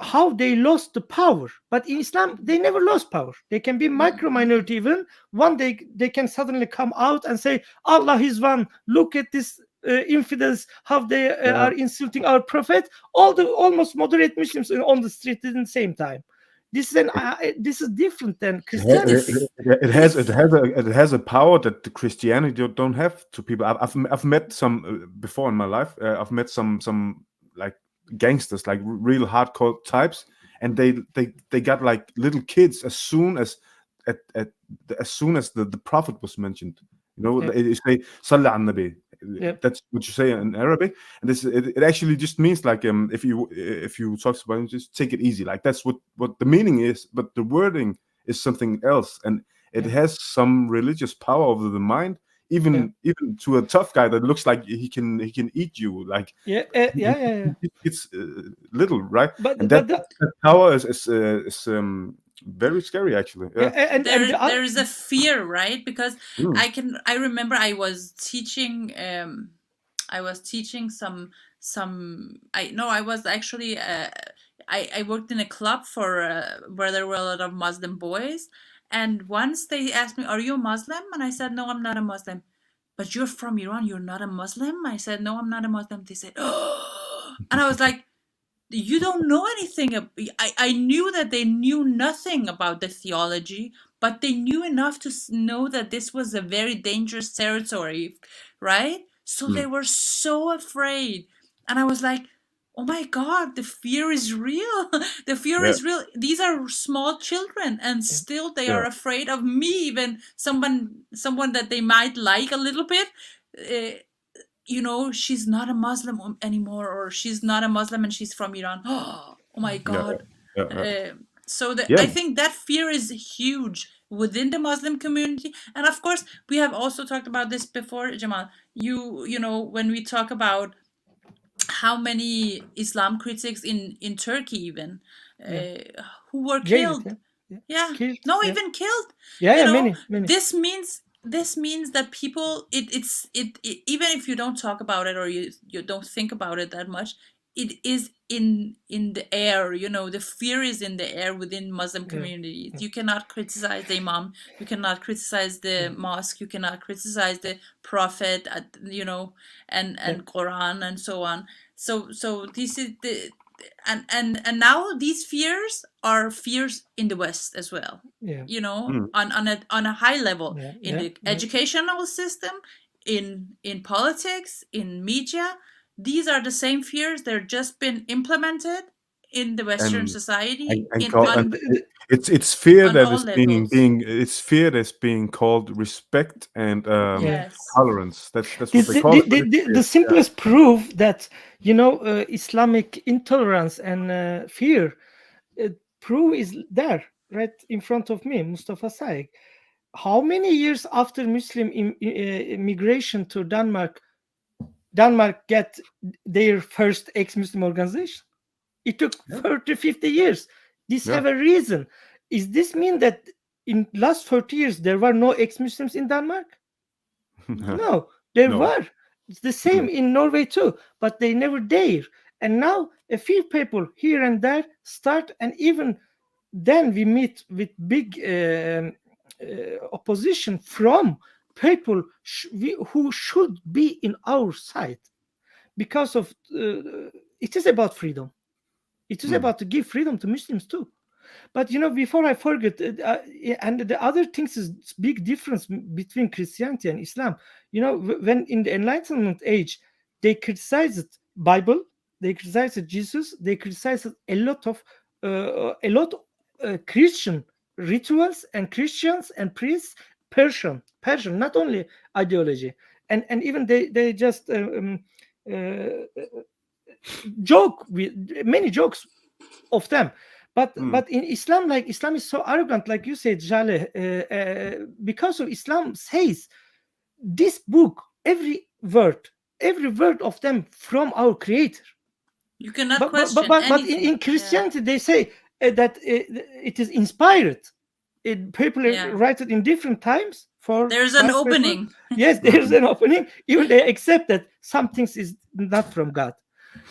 how they lost the power. But in Islam, they never lost power. They can be micro minority even. One day they can suddenly come out and say, Allah is one. Look at this infidels, how they are insulting our prophet. All the almost moderate Muslims on the street at the same time. This is different than Christianity. It has a power that the Christianity don't have to people. I've met some before in my life. I've met some like gangsters, like real hardcore types, and they got like little kids as soon as the prophet was mentioned. They say Salli al Nabi. That's what you say in Arabic, and it actually just means like if you talk about it, just take it easy. Like that's what the meaning is, but the wording is something else, and it has some religious power over the mind. Even to a tough guy that looks like he can eat you, like it's little, right? But that power is very scary, actually. And there is a fear, right? Because I remember I was teaching I worked in a club where there were a lot of Muslim boys, and once they asked me, "Are you a Muslim?" and I said, "No, I'm not a Muslim." "But you're from Iran, you're not a Muslim?" I said, "No, I'm not a Muslim." They said, "Oh," and I was like, you don't know anything. I knew that they knew nothing about the theology, but they knew enough to know that this was a very dangerous territory, right? So they were so afraid. And I was like, oh my God, the fear is real. The fear is real. These are small children, and still they are afraid of me, even someone that they might like a little bit. She's not a Muslim anymore, or she's not a Muslim and she's from Iran. Oh my God. I think that fear is huge within the Muslim community. And of course, we have also talked about this before, Cemal. When we talk about how many Islam critics in Turkey even who were killed. Even killed. Many. This means that people, even if you don't talk about it, or you don't think about it that much, it is in the air. The fear is in the air within Muslim communities. You cannot criticize the imam, you cannot criticize the mosque, you cannot criticize the prophet, and Quran and so on. So this is and now these fears are fears in the West as well. On a high level, in the educational system, in politics, in media. These are the same fears. They're just been implemented in the Western society. It's fear that is it's fear that's being called respect and tolerance. That's what they call it. The simplest proof that Islamic intolerance and fear proof is there right in front of me, Mustafa Sayegh. How many years after Muslim immigration to Denmark get their first ex-Muslim organization? It took 30, 50 years. This have a reason. Is this mean that in last 40 years there were no ex-Muslims in Denmark? No, there were. It's the same in Norway too, but they never dare. And now a few people here and there start, and even then we meet with big opposition from people who should be in our side, because of it is about freedom. It is about to give freedom to Muslims too. But before I forget, and the other things is big difference between Christianity and Islam. When in the Enlightenment age, they criticized Bible, they criticized Jesus, they criticized a lot of Christian rituals and Christians and priests, Persian, not only ideology, and even they just joke with many jokes of them. But in Islam, Islam is so arrogant, like you said, Jaleh, because of Islam says this book, every word of them from our Creator. You cannot question but anything. in Christianity, they say that it is inspired. People write it in different times. There's an opening. Yes, there's an opening. Even they accept that some things is not from God.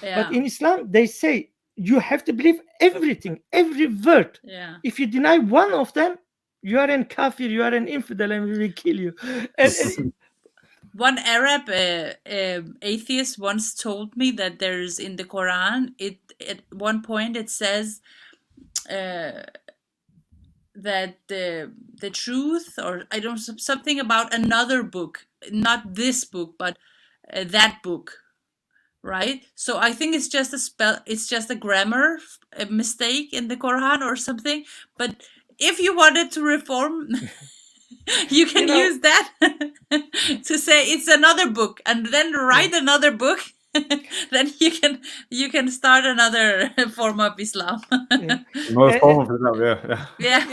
But in Islam, they say you have to believe everything, every word. Yeah. If you deny one of them, you are an kafir, you are an infidel, and we will kill you. And One Arab atheist once told me that there's in the Quran, at one point it says that the truth, or I don't, something about another book, not this book, but that book, right? So I think it's just it's just a grammar mistake in the Quran or something. But if you wanted to reform, you can use that to say it's another book, and then write another book. Then you can start another form of Islam. Another form of Islam, Yeah.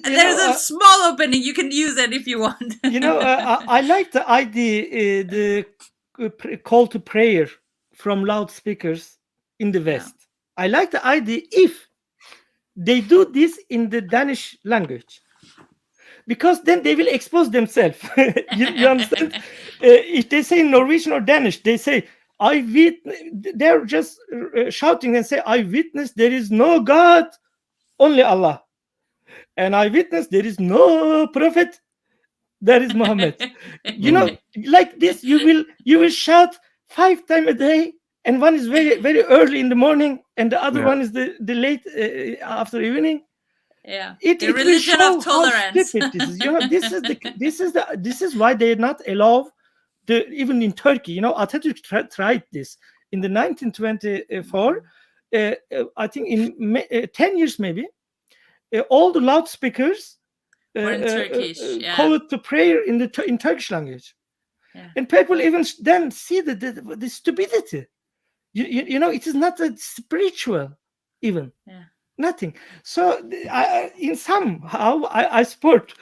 There's a small opening. You can use it if you want. I like the idea, the call to prayer from loudspeakers in the West. I like the idea if they do this in the Danish language, because then they will expose themselves. you understand? If they say Norwegian or Danish, they say, they're just shouting and say, I witness there is no God, only Allah. And I witness there is no prophet, there is Muhammad. Like this, you will shout 5 times a day, and one is very, very early in the morning, and the other one is the late after evening. Yeah, the religion of tolerance. This is why they are not allowed. Even in Turkey, Atatürk tried this in the 1924. I think in 10 years maybe, all the loudspeakers call it to prayer in Turkish language, and people even then see the stupidity. It is not a spiritual even. Nothing. So in somehow I support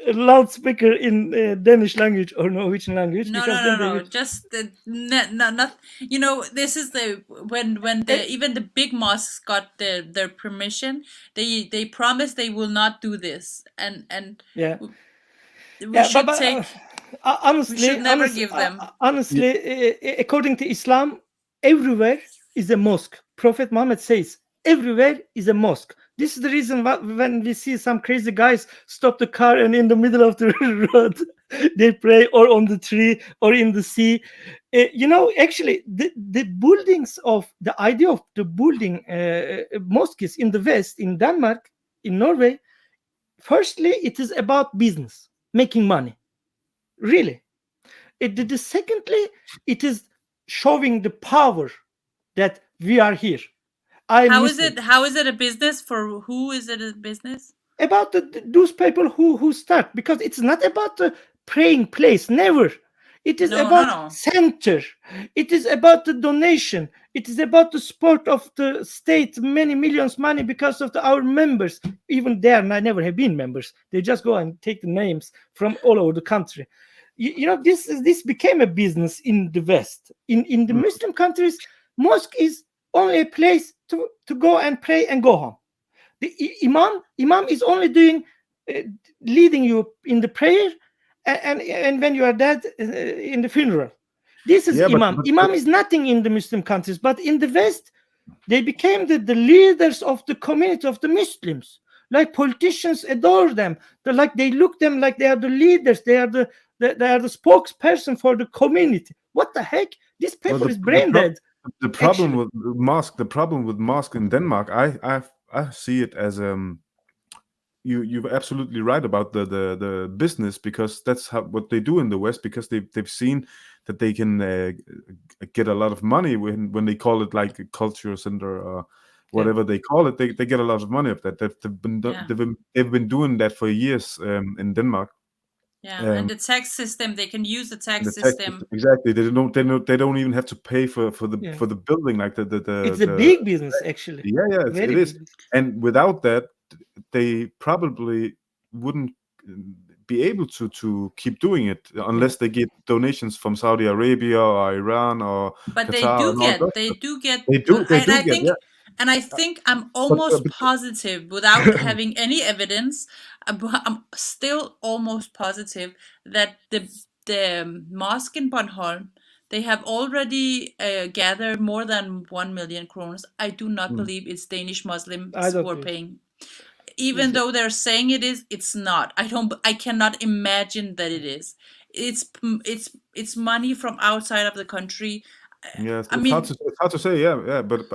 loudspeaker in Danish language or Norwegian language. No. Just not. This is when even the big mosques got their permission. They promised they will not do this, and we should take. Honestly, we should never give them. Honestly, according to Islam, everywhere is a mosque. Prophet Muhammad says, everywhere is a mosque. This is the reason when we see some crazy guys stop the car and in the middle of the road, they pray, or on the tree, or in the sea. Actually, the buildings of the idea of the building mosques in the West, in Denmark, in Norway, firstly, it is about business, making money. Really. Secondly, it is showing the power that we are here. How is it a business? For who is it a business? About those people who start, because it's not about the praying place, never. It is about center. It is about the donation. It is about the support of the state, many millions money, because of our members. Even there, never have been members. They just go and take the names from all over the country. This became a business in the West. In the Muslim countries, mosque is only a place to go and pray and go home. The imam is only doing leading you in the prayer, and when you are dead, in the funeral. This is imam. Imam is nothing in the Muslim countries, but in the West, they became the leaders of the community of the Muslims. Like politicians adore them. They look them like they are the leaders. They are the spokesperson for the community. What the heck? This people is brain dead. The problem with mosque in Denmark, I see it as you're absolutely right about the business, because that's what they do in the West, because they've seen that they can get a lot of money when they call it like a culture center or whatever they call it. They get a lot of money of that. They've been doing that for years in Denmark. And the tax system, they can use the tax system. Exactly. They don't even have to pay for the building, like it's a big business, actually. Yeah, it is. And without that, they probably wouldn't be able to keep doing it unless they get donations from Saudi Arabia or Iran or but Qatar. They do get. And I think I'm almost positive, without having any evidence, I'm still almost positive that the mosque in Bornholm, They have already gathered more than 1 million kroners. I do not believe it's Danish Muslims who are paying. Even though they're saying it is, it's not. I cannot imagine that it is. It's money from outside of the country. Yeah, it's hard to say. Yeah, but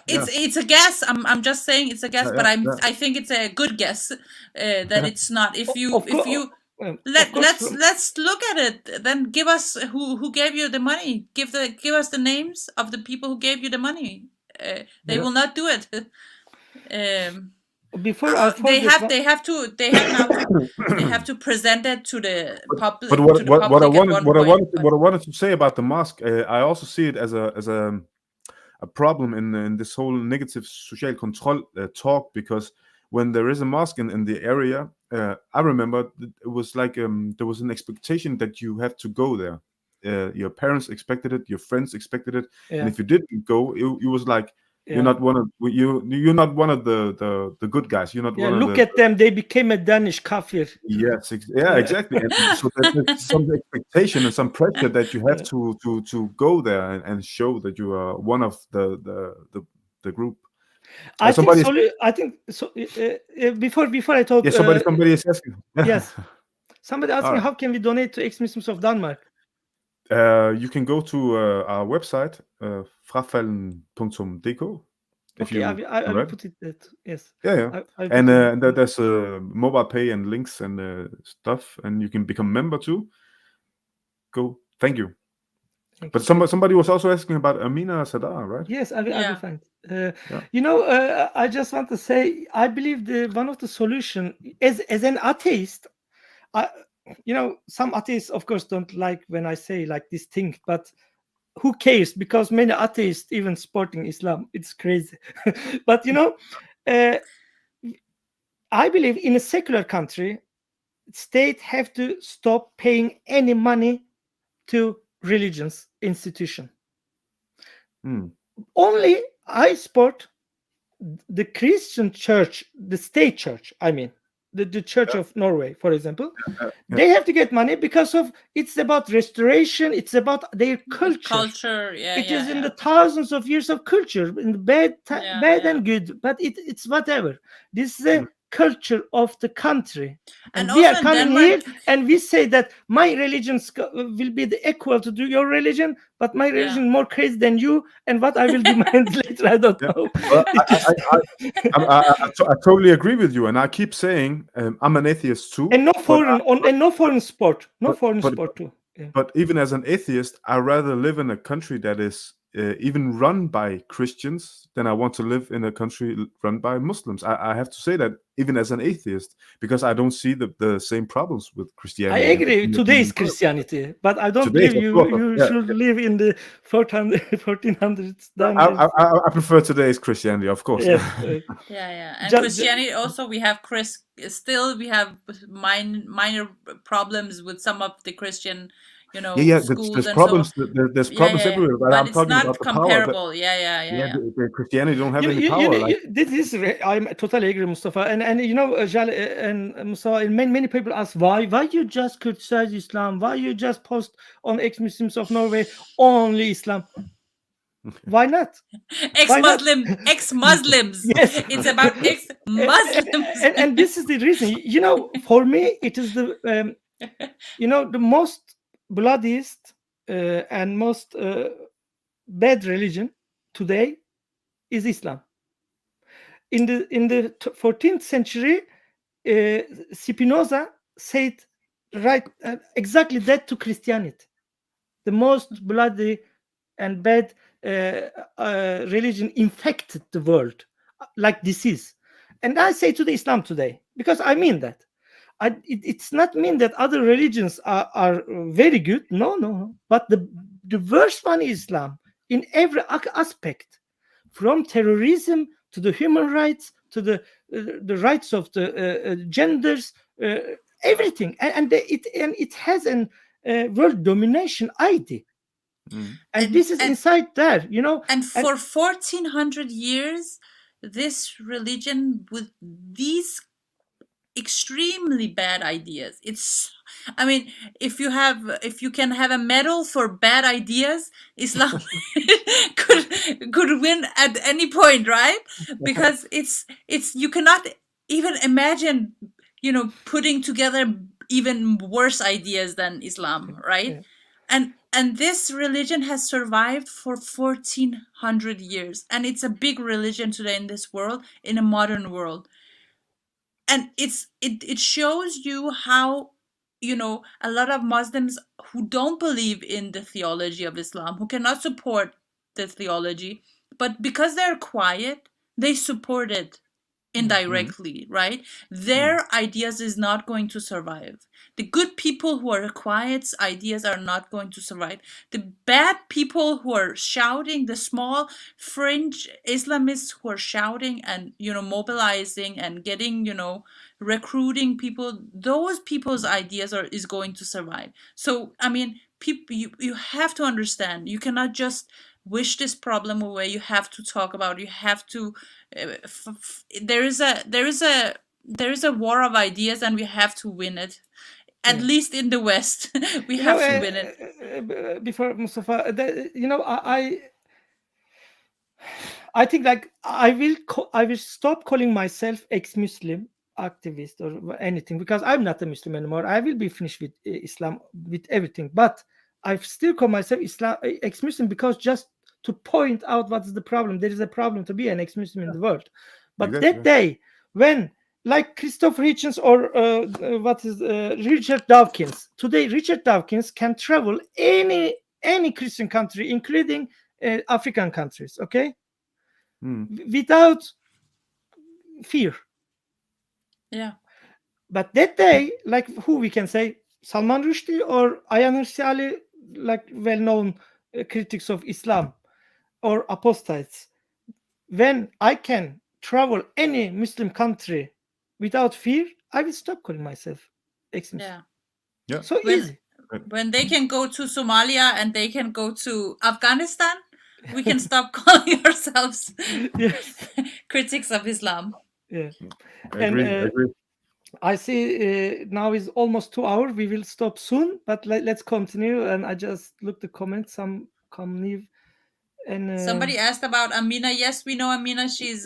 it's a guess. I'm just saying it's a guess, but I think it's a good guess that it's not. If you let's look at it. Then give us who gave you the money. Give us the names of the people who gave you the money. They will not do it. Before they have to present it to the public. But what I wanted to say about the mosque, I also see it as a problem in this whole negative social control talk, because when there is a mosque in the area, I remember it was like there was an expectation that you have to go there. Your parents expected it, your friends expected it, and if you didn't go, it was like. You're not one of the good guys. You're not one of look at them. They became a Danish kafir. Yes, exactly. And so there's some expectation and some pressure that you have to go there and show that you are one of the group. Before I talk, somebody is asking. Yes, somebody asking how can we donate to ex-Muslims of Denmark? You can go to our website, frafalden.dk. I will put it there. Yes. Yeah. And there's mobile pay and links and stuff, and you can become a member too. Go. Thank you. But somebody was also asking about Amina Sadar, right? Yes, I will find. I just want to say, I believe one of the solution as an atheist. Some atheists, of course, don't like when I say like this thing, but who cares? Because many atheists even supporting Islam. It's crazy. But I believe in a secular country, state have to stop paying any money to religions institution. Only I support the Christian church, the state church. I mean. The Church of Norway, for example, they have to get money because of it's about restoration. It's about their culture. It is in the thousands of years of culture, in the bad and good. But it's whatever. This is a culture of the country, and we are coming here and we say that my religion will be the equal to do your religion, but my religion more crazy than you, and what I will do later, I don't know. Well, I totally agree with you, and I keep saying I'm an atheist too, and no foreign sport too. Yeah. But even as an atheist, I rather live in a country that is even run by Christians than I want to live in a country run by Muslims. I have to say that even as an atheist, because I don't see the same problems with Christianity. I agree. Today's Christianity, but I don't believe you should live in the 1400s. I prefer today's Christianity, of course. Yes. And Christianity also, we have minor problems with some of the Christian. Schools there's problems. There's problems everywhere, but I'm it's talking not about the comparable. power. The Christianity don't have any power. This is I totally agree, Mustafa. And Jaleh and Mustafa, and many people ask why you just criticize Islam, why you just post on ex-Muslims of Norway only Islam. Why not? Ex-Muslims. Yes, it's about ex-Muslims. And this is the reason. For me, it is the the most bloodiest and most bad religion today is Islam. In the 14th century, Spinoza said exactly that to Christianity. The most bloody and bad religion infected the world like disease. And I say to the Islam today, because I mean that. It's not mean that other religions are very good. No. But the worst one is Islam in every aspect, from terrorism to the human rights to the rights of the genders, everything. And it has an world domination idea. And this is inside there, And for 1400 years, this religion with these extremely bad ideas. I mean, if you can have a medal for bad ideas, Islam could win at any point, right? Because it's you cannot even imagine, putting together even worse ideas than Islam, right? And this religion has survived for 1400 years, and it's a big religion today in this world, in a modern world. And it shows you how, a lot of Muslims who don't believe in the theology of Islam, who cannot support the theology, but because they're quiet, they support it indirectly, right? Their ideas is not going to survive. The good people who are quiet, ideas are not going to survive. The bad people who are shouting, the small fringe Islamists who are shouting and, mobilizing and getting, recruiting people, those people's ideas is going to survive. So, I mean, people, you have to understand, you cannot just wish this problem away. You have to talk about it. You have to there is a war of ideas, and we have to win it. At least in the West, we have to win it. Before Mustafa, I think like I will stop calling myself ex-Muslim activist or anything, because I'm not a Muslim anymore. I will be finished with Islam, with everything. But I still call myself Islam ex-Muslim, because just to point out what is the problem. There is a problem to be an ex-Muslim in the world. But Exactly. that day when, like Christopher Hitchens or Richard Dawkins, today Richard Dawkins can travel any Christian country, including African countries, okay, without fear. Yeah. But that day, like who we can say, Salman Rushdie or Ayaan Hirsi Ali, like well-known critics of Islam or apostates, when I can travel any Muslim country without fear, I will stop calling myself ex-Muslim. Yeah. So easy. When they can go to Somalia and they can go to Afghanistan, we can stop calling ourselves critics of Islam. Yeah. I agree. I see now is almost 2 hours. We will stop soon, but let's continue. And I just looked the comments. Some come new. And somebody asked about Amina. Yes, we know Amina. She's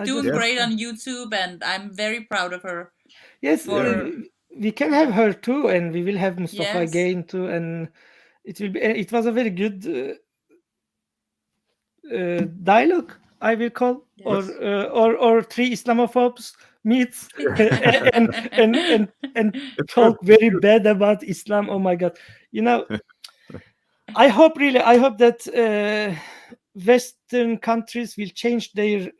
doing great on YouTube, and I'm very proud of her. Yes, we can have her too, and we will have Mustafa again too, and it will be. It was a very good dialogue, I will call, or three Islamophobes meets and talk very bad about Islam. Oh my God, I hope that Western countries will change their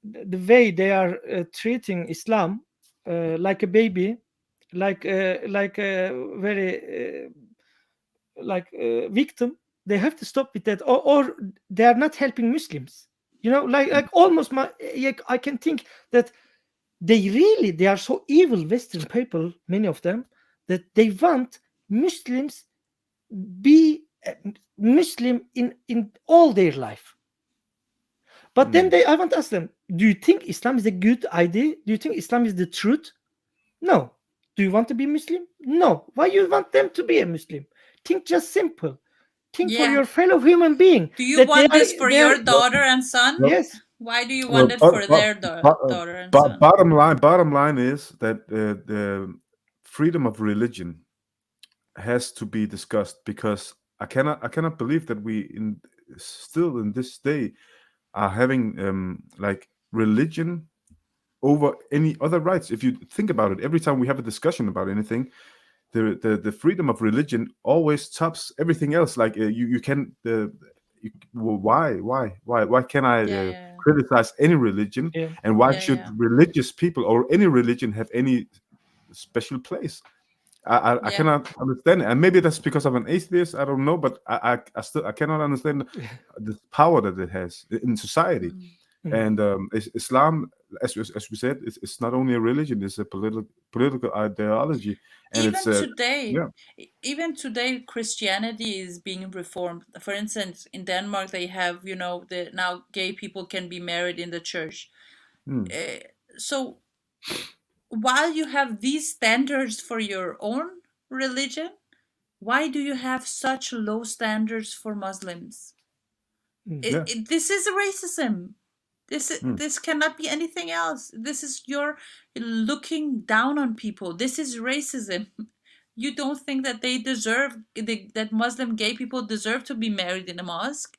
the way they are treating Islam like a baby, like a very victim. They have to stop with that, or they are not helping Muslims. Like almost I can think that they are so evil, Western people, many of them, that they want Muslims be Muslim in all their life. But then I want to ask them, do you think Islam is a good idea? Do you think Islam is the truth? No. Do you want to be Muslim? No. Why you want them to be a Muslim? Think just simple. Think for your fellow human being. Do you want this for your daughter and son? Yes. Why do you want it for their daughter and son? Bottom line is that the freedom of religion has to be discussed, because I cannot believe that we still in this day are having like religion over any other rights. If you think about it, every time we have a discussion about anything, the freedom of religion always tops everything else. Like you can why can't I criticize any religion, and why should religious people or any religion have any special place? I cannot understand it. And maybe that's because I'm an atheist, I don't know, but I still cannot understand the power that it has in society. And Islam, as we said, it's not only a religion; it's a political ideology. And even today, Christianity is being reformed. For instance, in Denmark, they have now gay people can be married in the church. So while you have these standards for your own religion, why do you have such low standards for Muslims? Yeah. This is racism. Mm. This cannot be anything else. This is your looking down on people. This is racism. You don't think that they deserve that Muslim gay people deserve to be married in a mosque?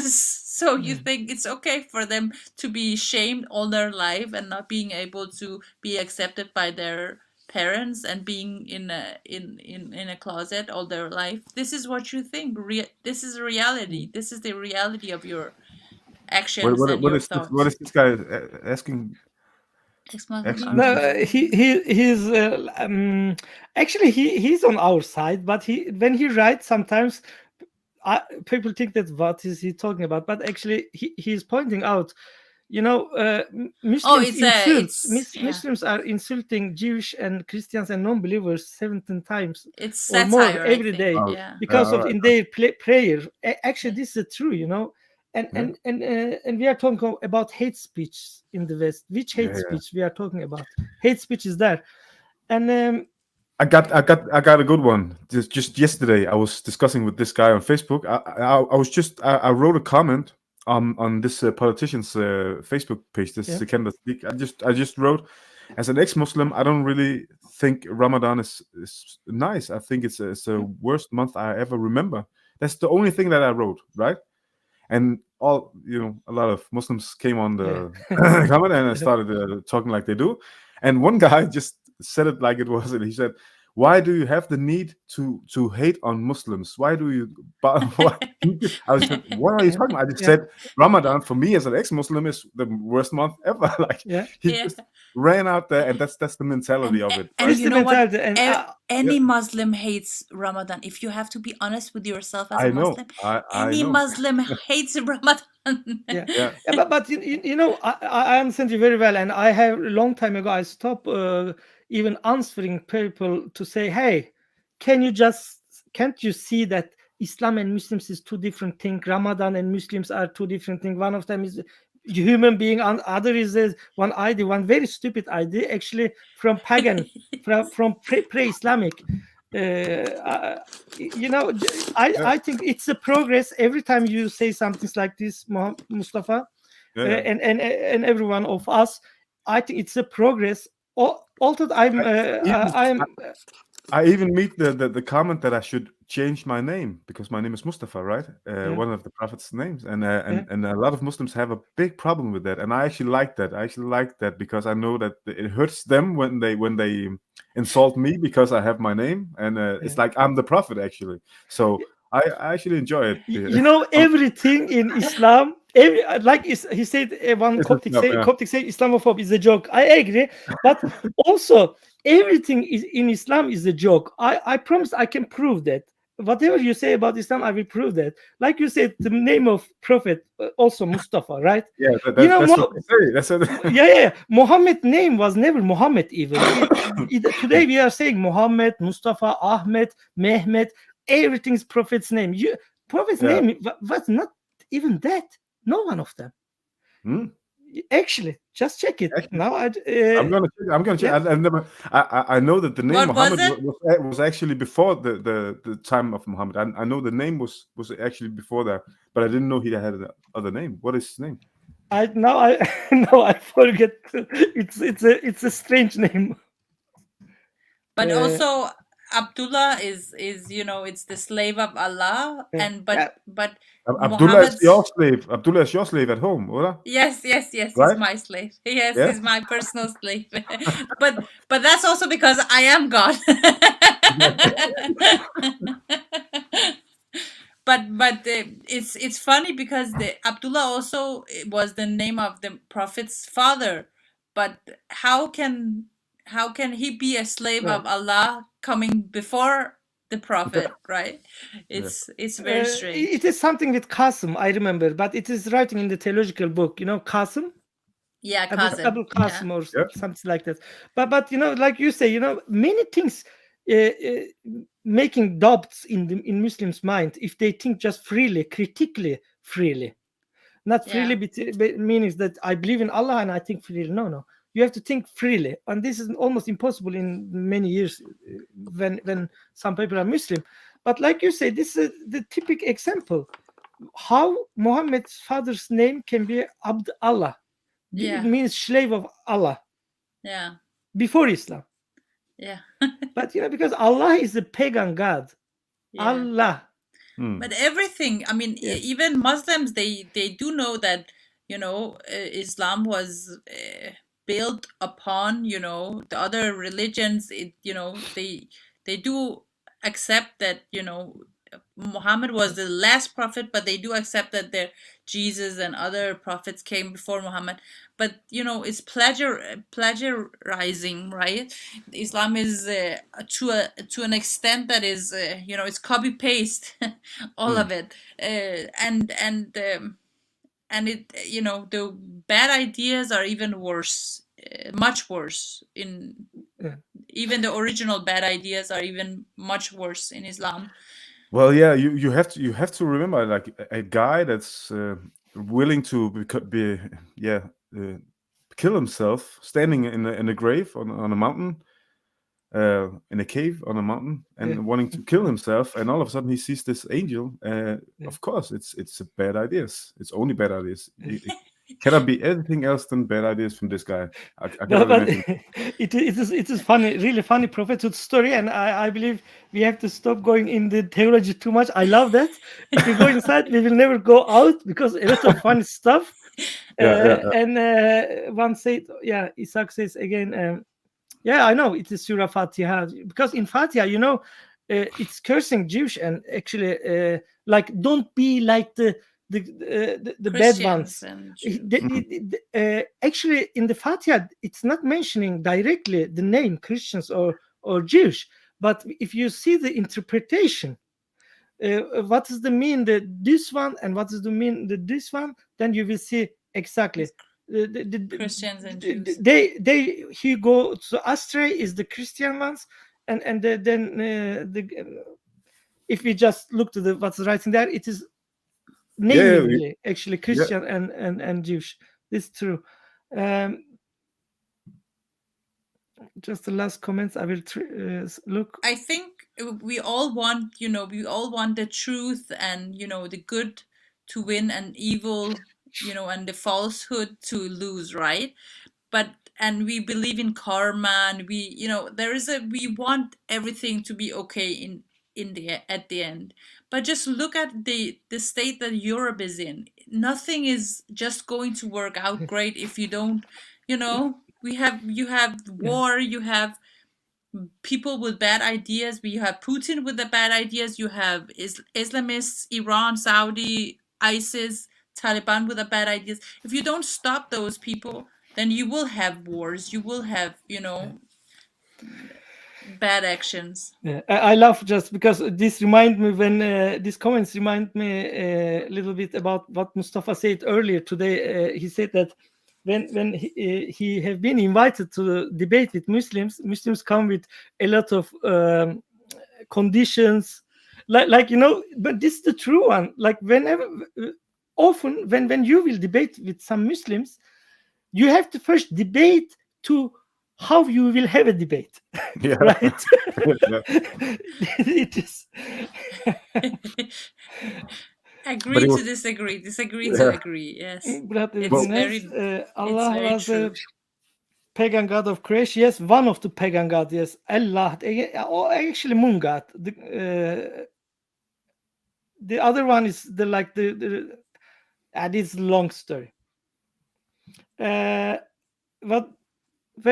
So you think it's okay for them to be shamed all their life and not being able to be accepted by their parents and being in a closet all their life? This is what you think. This is reality. This is the reality of your actions and your thoughts. What is this guy asking? Ex-Muslims are No, controlled. he's actually he's on our side, but when he writes sometimes people think that what is he talking about, but actually he's pointing out, Muslims Muslims are insulting Jewish and Christians and non-believers 17 times It's or more satire, I every think. day Yeah. because of alright. in their prayer. Actually, Yeah. this is true, and Yeah. and we are talking about hate speech in the West. Which hate Yeah. speech we are talking about? Hate speech is there, and I got a good one. Just yesterday, I was discussing with this guy on Facebook. I wrote a comment on this politician's Facebook page. This Yeah. Sikandar Speak. I just wrote, as an ex-Muslim, I don't really think Ramadan is nice. I think it's the worst month I ever remember. That's the only thing that I wrote, right? And a lot of Muslims came on the comment and started talking like they do. And one guy just said it like it was, and he said, "Why do you have the need to hate on Muslims? Why do you?" Why? I said, "What are you talking about?" I just said, "Ramadan for me as an ex-Muslim is the worst month ever." Like he just ran out there, and that's the mentality of it. And Right? you know what? And, Any Muslim hates Ramadan. If you have to be honest with yourself as a I know. Muslim, I any know. Muslim hates Ramadan. Yeah, but I understand you very well, and I have a long time ago I stopped even answering people to say, hey, can't you see that Islam and Muslims is two different things? Ramadan and Muslims are two different things. One of them is human being, and other is one idea, one very stupid idea, actually from pagan, from pre-Islamic. I think it's a progress every time you say something like this, Mustafa, and every one of us. I think it's a progress. Although I even meet the comment that I should change my name because my name is Mustafa, right? One of the Prophet's names, and a lot of Muslims have a big problem with that, and I actually like that. I actually like that because I know that it hurts them when they insult me because I have my name, and it's like I'm the Prophet actually. So I actually enjoy it. Everything in Islam, he said, one Coptic say Islamophobe is a joke. I agree, but also everything is in Islam is a joke. I promise I can prove that. Whatever you say about Islam, I will prove that. Like you said, the name of Prophet also Mustafa, right? Yeah, that's what they say. That's what yeah. Muhammad name was never Muhammad even. Today we are saying Muhammad, Mustafa, Ahmed, Mehmet. Everything's Prophet's name. Prophet's name was not even that. No one of them. Actually, just check it. Now I'm gonna check. Yeah. I know that the name What Muhammad was was actually before the time of Muhammad. I know the name was actually before that, but I didn't know he had another name. What is his name? Now I forget. It's a strange name. But also Abdullah is it's the slave of Allah, and but Abdullah is Muhammad's your slave. Abdullah is your slave at home, or? Yes, right? he's my slave. Yes, he's my personal slave. but that's also because I am God. but it's funny because the Abdullah also was the name of the Prophet's father. But how can he be a slave of Allah coming before the Prophet, right? It's very strange. It is something with Qasim, I remember, but it is writing in the theological book, Qasim. Yeah, Abu Qasim or something like that. But like you say, many things making doubts in Muslims' mind if they think just freely, critically freely. Not freely means that I believe in Allah and I think freely. No. You have to think freely, and this is almost impossible in many years when some people are Muslim. But like you say, this is the typical example how Muhammad's father's name can be Abd Allah. Yeah. It means slave of Allah Yeah. before Islam. Yeah. But because Allah is a pagan god. Yeah. Allah. But everything, I mean, Yeah. even Muslims, they do know that, Islam was built upon, the other religions. They do accept that, Muhammad was the last prophet, but they do accept that Jesus and other prophets came before Muhammad. But it's plagiarizing, right? Islam is to an extent that is it's copy paste all of it, and it the bad ideas are even worse, much worse even the original bad ideas are even much worse in Islam. Well, yeah, you have to remember, like, a guy that's willing to kill himself, standing in a grave on a mountain, in a cave on a mountain, and wanting to kill himself, and all of a sudden he sees this angel. Of course, it's bad ideas. It's only bad ideas. It cannot be anything else than bad ideas from this guy. I cannot imagine. It is funny, really funny prophethood story, and I believe we have to stop going in the theology too much. I love that. If we go inside, we will never go out, because a lot of funny stuff. And one said, Isaac says again, I know it is Surah Fatiha, because in Fatiha, it's cursing Jewish, and actually, like, don't be like the bad ones. Actually, in the Fatiha, it's not mentioning directly the name Christians or Jewish, but if you see the interpretation, what is the mean that this one and what is the mean that this one, then you will see exactly. The Christians and Jews. He go so astray is the Christian ones, and then if we just look to what's writing there, it is namely actually Christian and Jewish. This is true. Just the last comments I will look. I think we all want the truth and the good to win and evil, and the falsehood to lose, right? And we believe in karma, and we want everything to be okay at the end. But just look at the state that Europe is in. Nothing is just going to work out great if you don't, you have war, you have people with bad ideas, you have Putin with the bad ideas, you have Islamists, Iran, Saudi, ISIS, Taliban with the bad ideas. If you don't stop those people, then you will have wars, you will have bad actions. I love, just because this remind me when these comments remind me a little bit about what Mustafa said earlier today. He said that when he have been invited to debate with Muslims come with a lot of conditions, like but this is the true one. Like, often when you will debate with some Muslims, you have to first debate to how you will have a debate. Right? It is agree to disagree, disagree to agree. Yes, Allah was a pagan god of creation. Yes, one of the pagan gods. Yes, Allah. Actually, moon god. The other one is and it's a long story. Where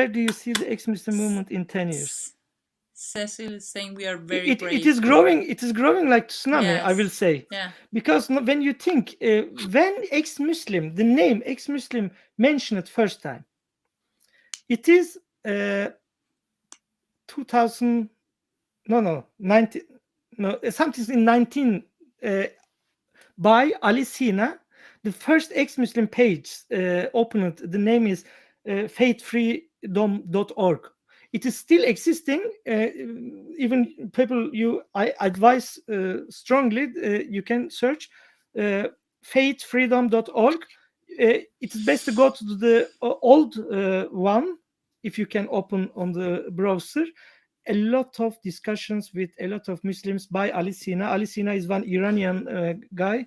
do you see the ex-Muslim movement in 10 years? Cecil is saying we are very brave. It is growing like tsunami, yes. I will say. Yeah. Because when you think, when ex-Muslim, the name ex-Muslim mentioned first time, it is 2000, 19, something in 19, by Ali Sina. The first ex-Muslim page opened, the name is faithfreedom.org. It is still existing. Even people, I advise strongly, you can search faithfreedom.org. it's best to go to the old one if you can open on the browser. A lot of discussions with a lot of Muslims by Ali Sina. Ali Sina is one Iranian guy.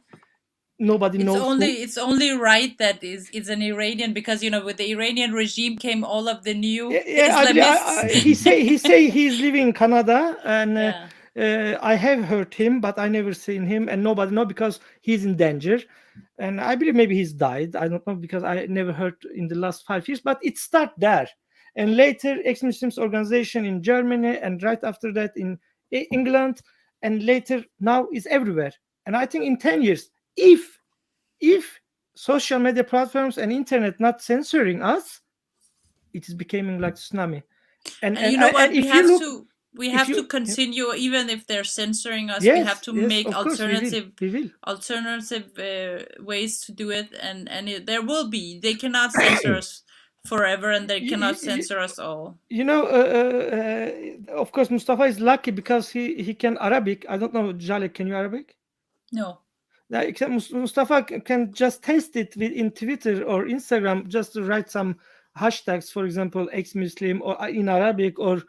Nobody knows who. It's only right that is an Iranian, because with the Iranian regime came all of the new I believe Islamists. he say he's living in Canada, and Yeah. I have heard him, but I never seen him, and nobody know because he's in danger, and I believe maybe he's died. I don't know because I never heard in the last 5 years. But it start there, and later ex-Muslims organization in Germany, and right after that in England, and later now is everywhere. And I think in 10 years, if social media platforms and internet not censoring us, it is becoming like tsunami. And you know what? And if you look, we have to you continue, even if they're censoring us. We yes, have to yes, make of course alternative we will. ways to do it, and there will be. They cannot censor us forever, and they cannot censor us all. Of course, Mustafa is lucky because he can Arabic. I don't know, Jaleh, can you Arabic? No. Mustafa can just test it in Twitter or Instagram, just to write some hashtags, for example, ex-Muslim, or in Arabic, or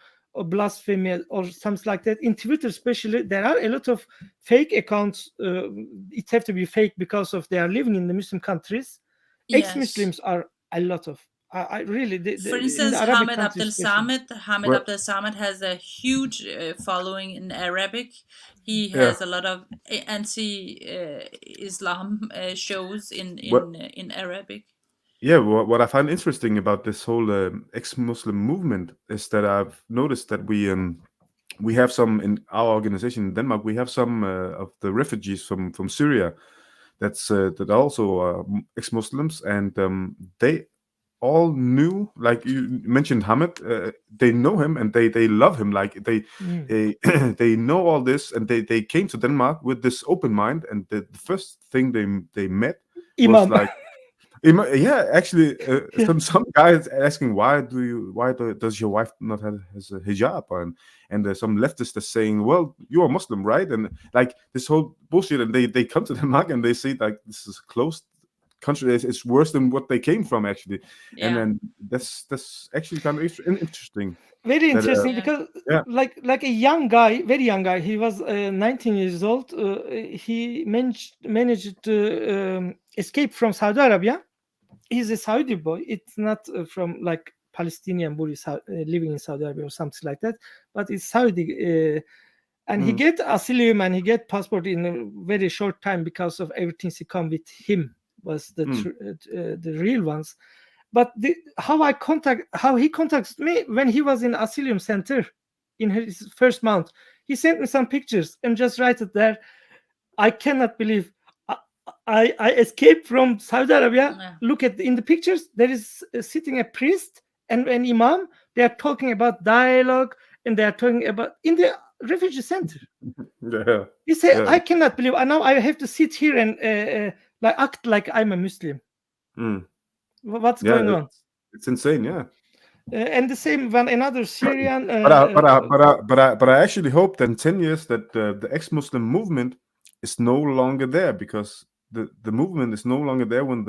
blasphemy, or something like that. In Twitter especially, there are a lot of fake accounts. It have to be fake because of they are living in the Muslim countries. Yes. Ex-Muslims are a lot of. I really, For instance, in the Arabic Hamid countries Abdel Samad has a huge following in Arabic. He has a lot of anti-Islam shows in Arabic. Yeah, what I find interesting about this whole ex-Muslim movement is that I've noticed that we have some in our organization in Denmark. We have some of the refugees from Syria that are also ex-Muslims, and they all knew, like you mentioned, Hamid. They know him and they love him. Like they know all this, and they came to Denmark with this open mind. And the first thing they met was like, yeah, actually, some guys asking why does your wife not have has a hijab, and some leftists are saying, well, you are Muslim, right? And like this whole bullshit, and they come to Denmark and they say like this is closed country, it's worse than what they came from, actually. Yeah. And then that's actually kind of interesting. Very interesting, because like a young guy, very young guy, he was 19 years old. He managed to escape from Saudi Arabia. He's a Saudi boy. It's not from like Palestinian boy living in Saudi Arabia or something like that, but it's Saudi. And he get asylum and he get passport in a very short time because of everything he come with him was the real ones. But how he contacts me when he was in asylum center in his first month, he sent me some pictures and just write it there. I cannot believe I escaped from Saudi Arabia. Yeah. Look at in the pictures, there is sitting a priest and an imam. They are talking about dialogue, and they are talking about in the refugee center. Yeah. He said, I cannot believe. Now I have to sit here and like act like I'm a Muslim. What's going on? It's insane, yeah. And the same when another Syrian. But I actually hope that in 10 years that the ex-Muslim movement is no longer there, because the movement is no longer there when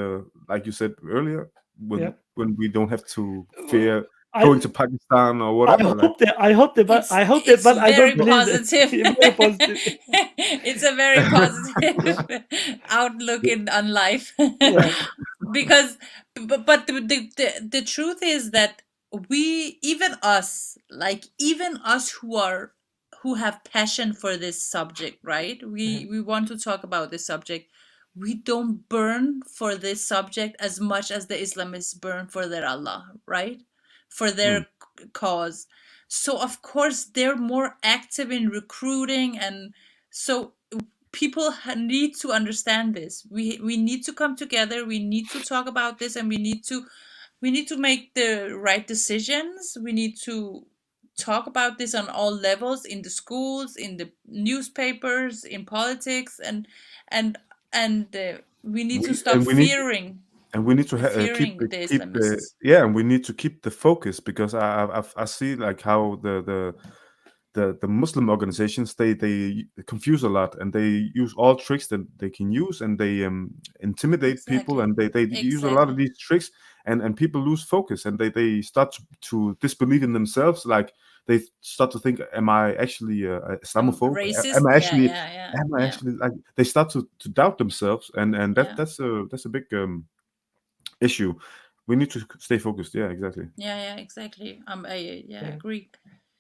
like you said earlier, when we don't have to fear going to Pakistan or whatever. I hope that, but I don't believe it. Very positive. It's a very positive outlook on life. Because, but the truth is that even us who have passion for this subject, right? We want to talk about this subject. We don't burn for this subject as much as the Islamists burn for their Allah, right? For their cause. So of course they're more active in recruiting, and so people need to understand this. We need to come together. We need to talk about this, and we need to make the right decisions. We need to talk about this on all levels, in the schools, in the newspapers, in politics, and we need to stop fearing. And we need to keep and we need to keep the focus, because I see like how the Muslim organizations, they confuse a lot, and they use all tricks that they can use, and they intimidate people, and they use a lot of Exactly. these tricks, and people lose focus, and they start to disbelieve in themselves. Like they start to think, am I actually Islamophobe? Racist. Am I Yeah, actually yeah, yeah, am I yeah, actually, like, they start to doubt themselves, and yeah, that's a big issue. We need to stay focused. Yeah, exactly. yeah, exactly. I Yeah. agree.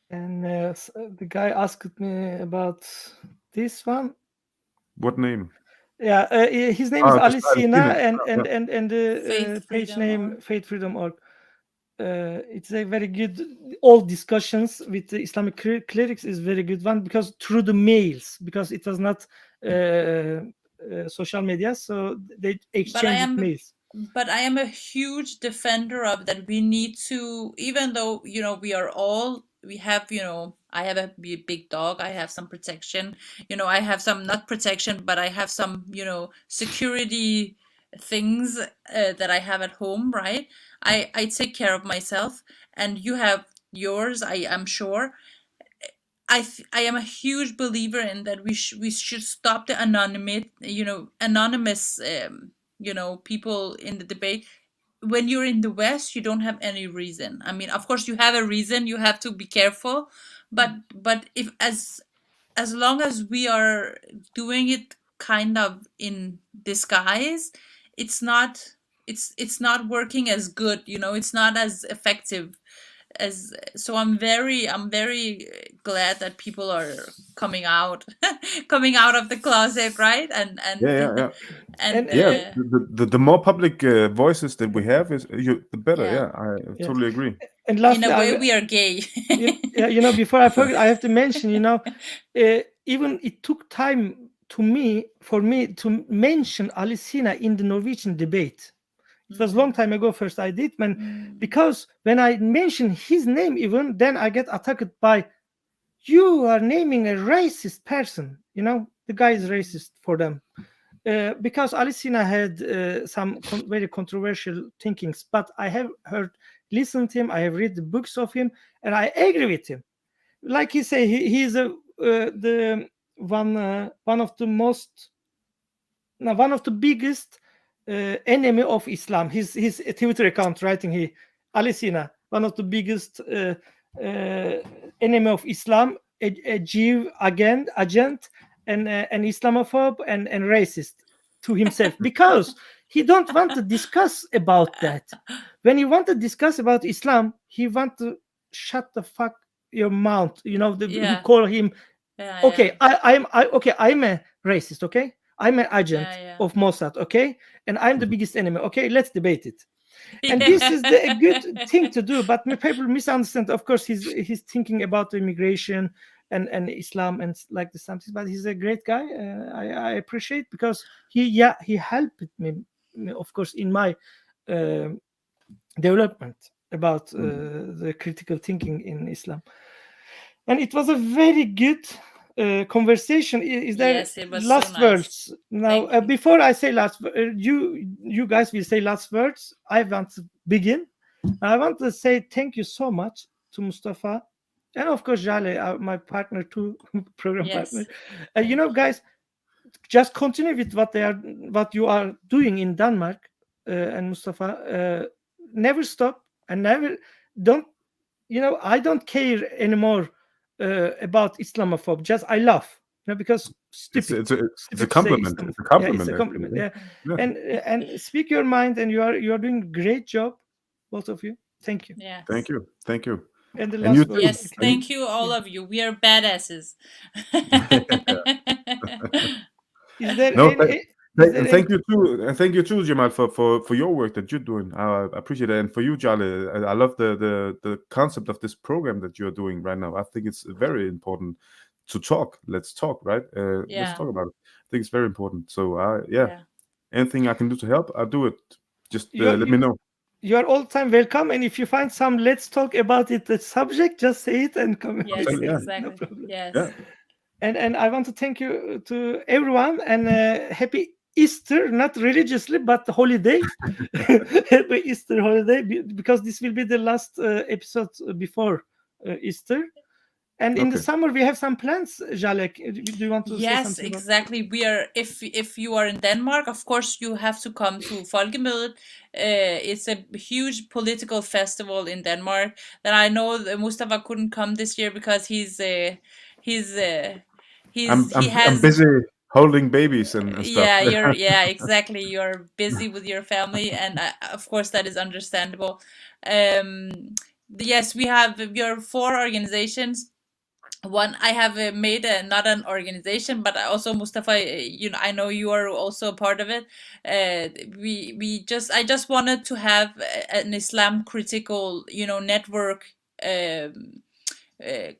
And the guy asked me about this one. What name? Yeah, his name is Just Alicina, Palestine. and the Faith, page freedom, name or Faith Freedom Org. It's a very good. All discussions with the Islamic clerics is very good one, because through the mails, because it was not social media, so they exchanged mails. but I am a huge defender of that. We need to, even though, we are all, we have, I have a big dog, I have some protection, I have some, not protection, but I have some, security things that I have at home, right? I take care of myself, and you have yours, I am sure. I am a huge believer in that we should stop the anonymous people in the debate. When you're in the West, you don't have any reason. I mean, of course, you have a reason. You have to be careful, but if as long as we are doing it kind of in disguise, it's not it's not working as good. It's not as effective as. So I'm very glad that people are coming out coming out of the closet, right? and Yeah. and Yeah, the more public voices that we have, the better. yeah, Yeah, I Yeah. totally agree. And in lastly, a way we are gay. before I forget, I have to mention, even it took time for me to mention Alicina in the Norwegian debate. It was a long time ago. First I did, because when I mention his name, even then I get attacked by, you are naming a racist person. The guy is racist for them. Because Alicina had some very controversial thinkings, but I have listened to him, I have read the books of him, and I agree with him. Like he say, he is the one of the most, no, one of the biggest enemy of Islam. His Twitter account writing here, Alicina, one of the biggest enemy of Islam, a Jew agent, and an Islamophobe and racist to himself, because he don't want to discuss about that. When he want to discuss about Islam, he want to shut the fuck your mouth. He call him. Okay, I'm a racist. Okay, I'm an agent of Mossad. Okay, and I'm the biggest enemy. Okay, let's debate it. And this is a good thing to do, but people misunderstand. Of course, he's thinking about immigration and Islam and like the something, but he's a great guy. I appreciate, because he helped me, of course, in my development about the critical thinking in Islam. And it was a very good conversation. Is there Yes, it was last so nice. words now? Before I say last, you guys will say last words. I want to begin. I want to say thank you so much to Mustafa, and of course Jaleh, my partner too, program partner. Guys, just continue with what you are doing in Denmark, and Mustafa. Never stop, and don't. I don't care anymore about Islamophobe. Just I laugh, because stupid. It's a To say compliment. Islamophobe. It's a compliment. Yeah, it's a compliment. Actually. Yeah. And speak your mind, and you are doing a great job, both of you. Thank you. Yes. Thank you. And the And you last word. Yes, thank you, all of you. We are badasses. Is there No, any? and thank you too, Cemal, for your work that you're doing. I appreciate it, and for you, Jaleh, I love the concept of this program that you're doing right now. I think it's very important to talk. Let's talk, right? Let's talk about it. I think it's very important. So, anything I can do to help, I'll do it. Just let me know. You are all the time welcome, and if you find some let's talk about it the subject, just say it and come. Yes, exactly. No problem. Yes. Yeah. And I want to thank you to everyone, and happy Easter, not religiously but the holiday. Happy Easter holiday, because this will be the last episode before Easter. And in the Okay. summer we have some plans. Jaleh, do you want to say Yes, something about? exactly. We are, if you are in Denmark, of course you have to come to Folkemødet. It's a huge political festival in Denmark. That I know that Mustafa couldn't come this year because he I'm has busy holding babies and stuff. yeah, exactly. You're busy with your family, and of course that is understandable. Yes, we are 4 organizations. One, I have made not an organization, but also Mustafa, I know you are also a part of it. I just wanted to have an Islam critical, network.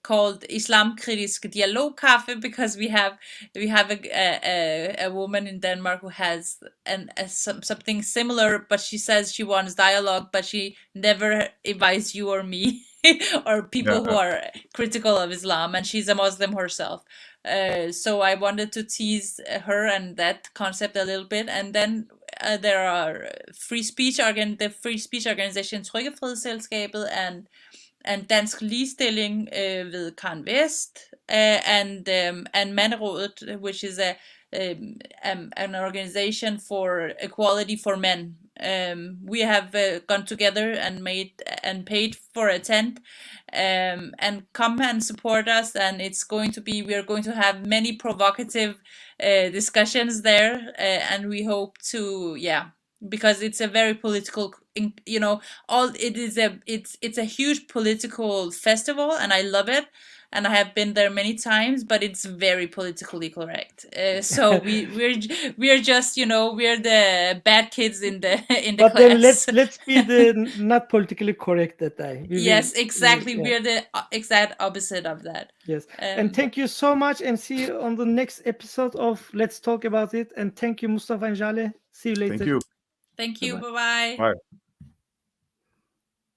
Called Islam Kritisk Dialogkaffe, because we have a woman in Denmark who has something similar, but she says she wants dialogue, but she never invites you or me or people who are critical of Islam, and she's a Muslim herself. So I wanted to tease her and that concept a little bit, and then there are the free speech organization Trykkefrihedsselskabet and Dansk Ligestilling ved Karen West, and Manderådet, which is an organization for equality for men. We have gone together and paid for a tent, and come and support us. And we are going to have many provocative discussions there, and we hope to, because it's a very political, it's a huge political festival, and I love it, and I have been there many times, but it's very politically correct. So we're just, we're the bad kids in the But class. then let's be the not politically correct that day. Yes, exactly. We're the exact opposite of that. Yes. And thank you so much, and see you on the next episode of Let's Talk About It. And thank you, Mustafa and Jaleh. See you later. Thank you. Thank you. Bye-bye. Bye-bye. Bye.